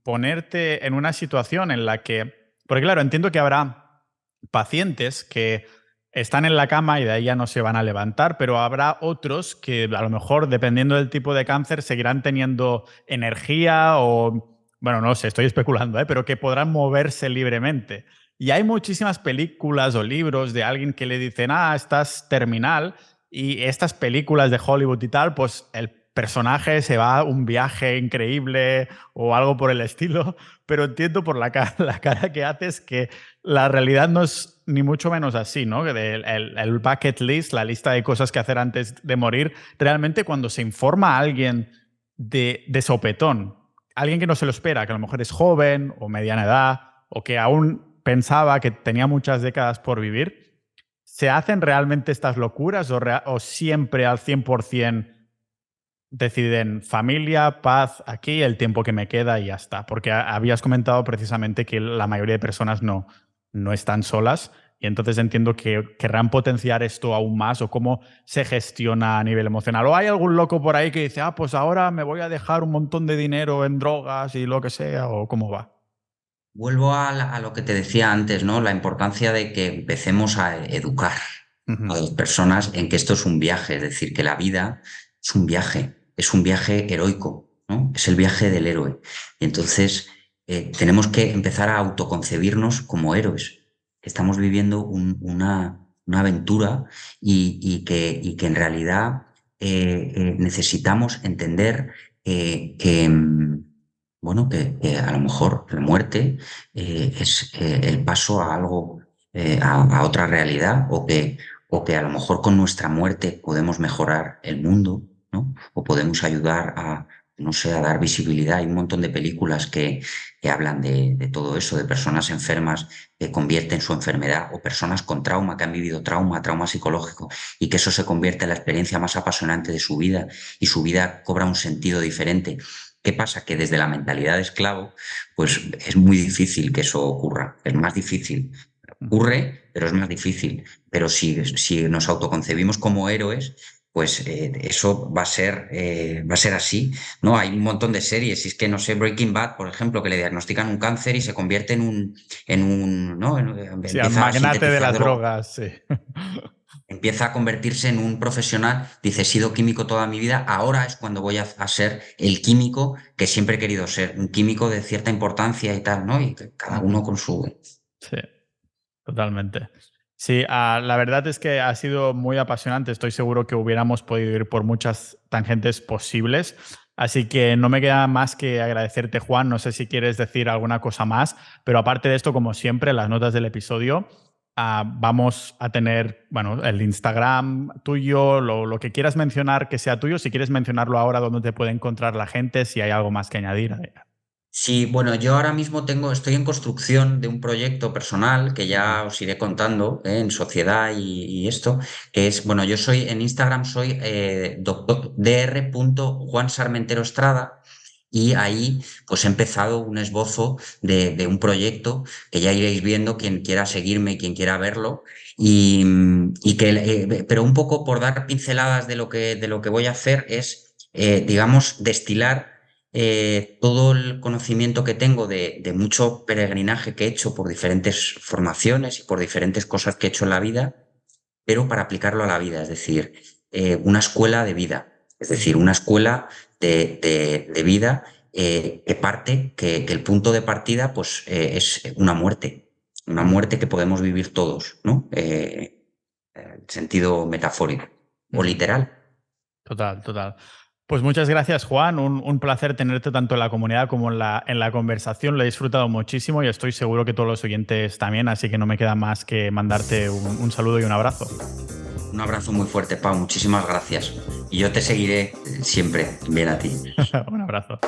ponerte en una situación en la que, porque claro, entiendo que habrá pacientes que están en la cama y de ahí ya no se van a levantar, pero habrá otros que a lo mejor, dependiendo del tipo de cáncer, seguirán teniendo energía o, bueno, no sé, estoy especulando, ¿eh? Pero que podrán moverse libremente. Y hay muchísimas películas o libros de alguien que le dicen, estás terminal, y estas películas de Hollywood y tal, pues el personaje se va a un viaje increíble o algo por el estilo, pero entiendo por la cara que haces que la realidad no es ni mucho menos así, ¿no? Que el bucket list, la lista de cosas que hacer antes de morir, realmente cuando se informa a alguien de sopetón, alguien que no se lo espera, que a lo mejor es joven o mediana edad o que aún pensaba que tenía muchas décadas por vivir, ¿se hacen realmente estas locuras o siempre al 100% deciden familia, paz, aquí, el tiempo que me queda y ya está? Porque habías comentado precisamente que la mayoría de personas no están solas y entonces entiendo que querrán potenciar esto aún más o cómo se gestiona a nivel emocional. ¿O hay algún loco por ahí que dice, pues ahora me voy a dejar un montón de dinero en drogas y lo que sea? ¿O cómo va? Vuelvo a lo que te decía antes, ¿no? La importancia de que empecemos a educar a Ujú. las personas en que esto es un viaje, es decir, que la vida es un viaje heroico, ¿no? Es el viaje del héroe. Y entonces tenemos que empezar a autoconcebirnos como héroes. Estamos viviendo una aventura y que en realidad necesitamos entender bueno, que a lo mejor la muerte es el paso a algo, a otra realidad, o que a lo mejor con nuestra muerte podemos mejorar el mundo, ¿no? O podemos ayudar a, no sé, a dar visibilidad. Hay un montón de películas que hablan de todo eso, de personas enfermas que convierten su enfermedad, o personas con trauma, que han vivido trauma psicológico, y que eso se convierte en la experiencia más apasionante de su vida, y su vida cobra un sentido diferente. ¿Qué pasa? Que desde la mentalidad de esclavo, pues es muy difícil que eso ocurra. Es más difícil. Ujú. Ocurre, pero es más difícil. Pero si nos autoconcebimos como héroes, pues eso va a ser así, ¿no? Hay un montón de series. Y es que, no sé, Breaking Bad, por ejemplo, que le diagnostican un cáncer y se convierte ¿no? Sí, al Empieza a magnate de sintetizar las droga. drogas, sí. Empieza a convertirse en un profesional, dice, he sido químico toda mi vida, ahora es cuando voy a ser el químico que siempre he querido ser, un químico de cierta importancia y tal, ¿no? Y que cada Ujú. uno con su... Sí, totalmente. Sí, la verdad es que ha sido muy apasionante. Estoy seguro que hubiéramos podido ir por muchas tangentes posibles. Así que no me queda más que agradecerte, Juan. No sé si quieres decir alguna cosa más, pero aparte de esto, como siempre, las notas del episodio, vamos a tener, bueno, el Instagram tuyo, lo que quieras mencionar que sea tuyo. Si quieres mencionarlo ahora, dónde te puede encontrar la gente, si hay algo más que añadir. Sí, bueno, yo ahora mismo estoy en construcción de un proyecto personal que Ujú. ya os iré contando en sociedad y esto, que es, bueno, yo soy en Instagram, soy doctor, Juan Sarmentero Estrada, y ahí pues he empezado un esbozo de un proyecto que ya iréis viendo quien quiera seguirme y quien quiera verlo, pero un poco por dar pinceladas de lo que voy a hacer es, digamos, destilar todo el conocimiento que tengo de mucho peregrinaje que he hecho por diferentes formaciones y por diferentes cosas que he hecho en la vida, pero para aplicarlo a la vida, es decir, una escuela de vida, es decir, Ujú. una escuela de vida que el punto de partida pues, es una muerte que podemos vivir todos, ¿no? En sentido metafórico o literal. Total, total. Pues muchas gracias, Juan. Un placer tenerte tanto en la comunidad como en la conversación. Lo he disfrutado muchísimo y estoy seguro que todos los oyentes también, así que no me queda más que mandarte un saludo y un abrazo. Un abrazo muy fuerte, Pau. Muchísimas gracias. Y yo te seguiré siempre. Bien a ti. Un abrazo.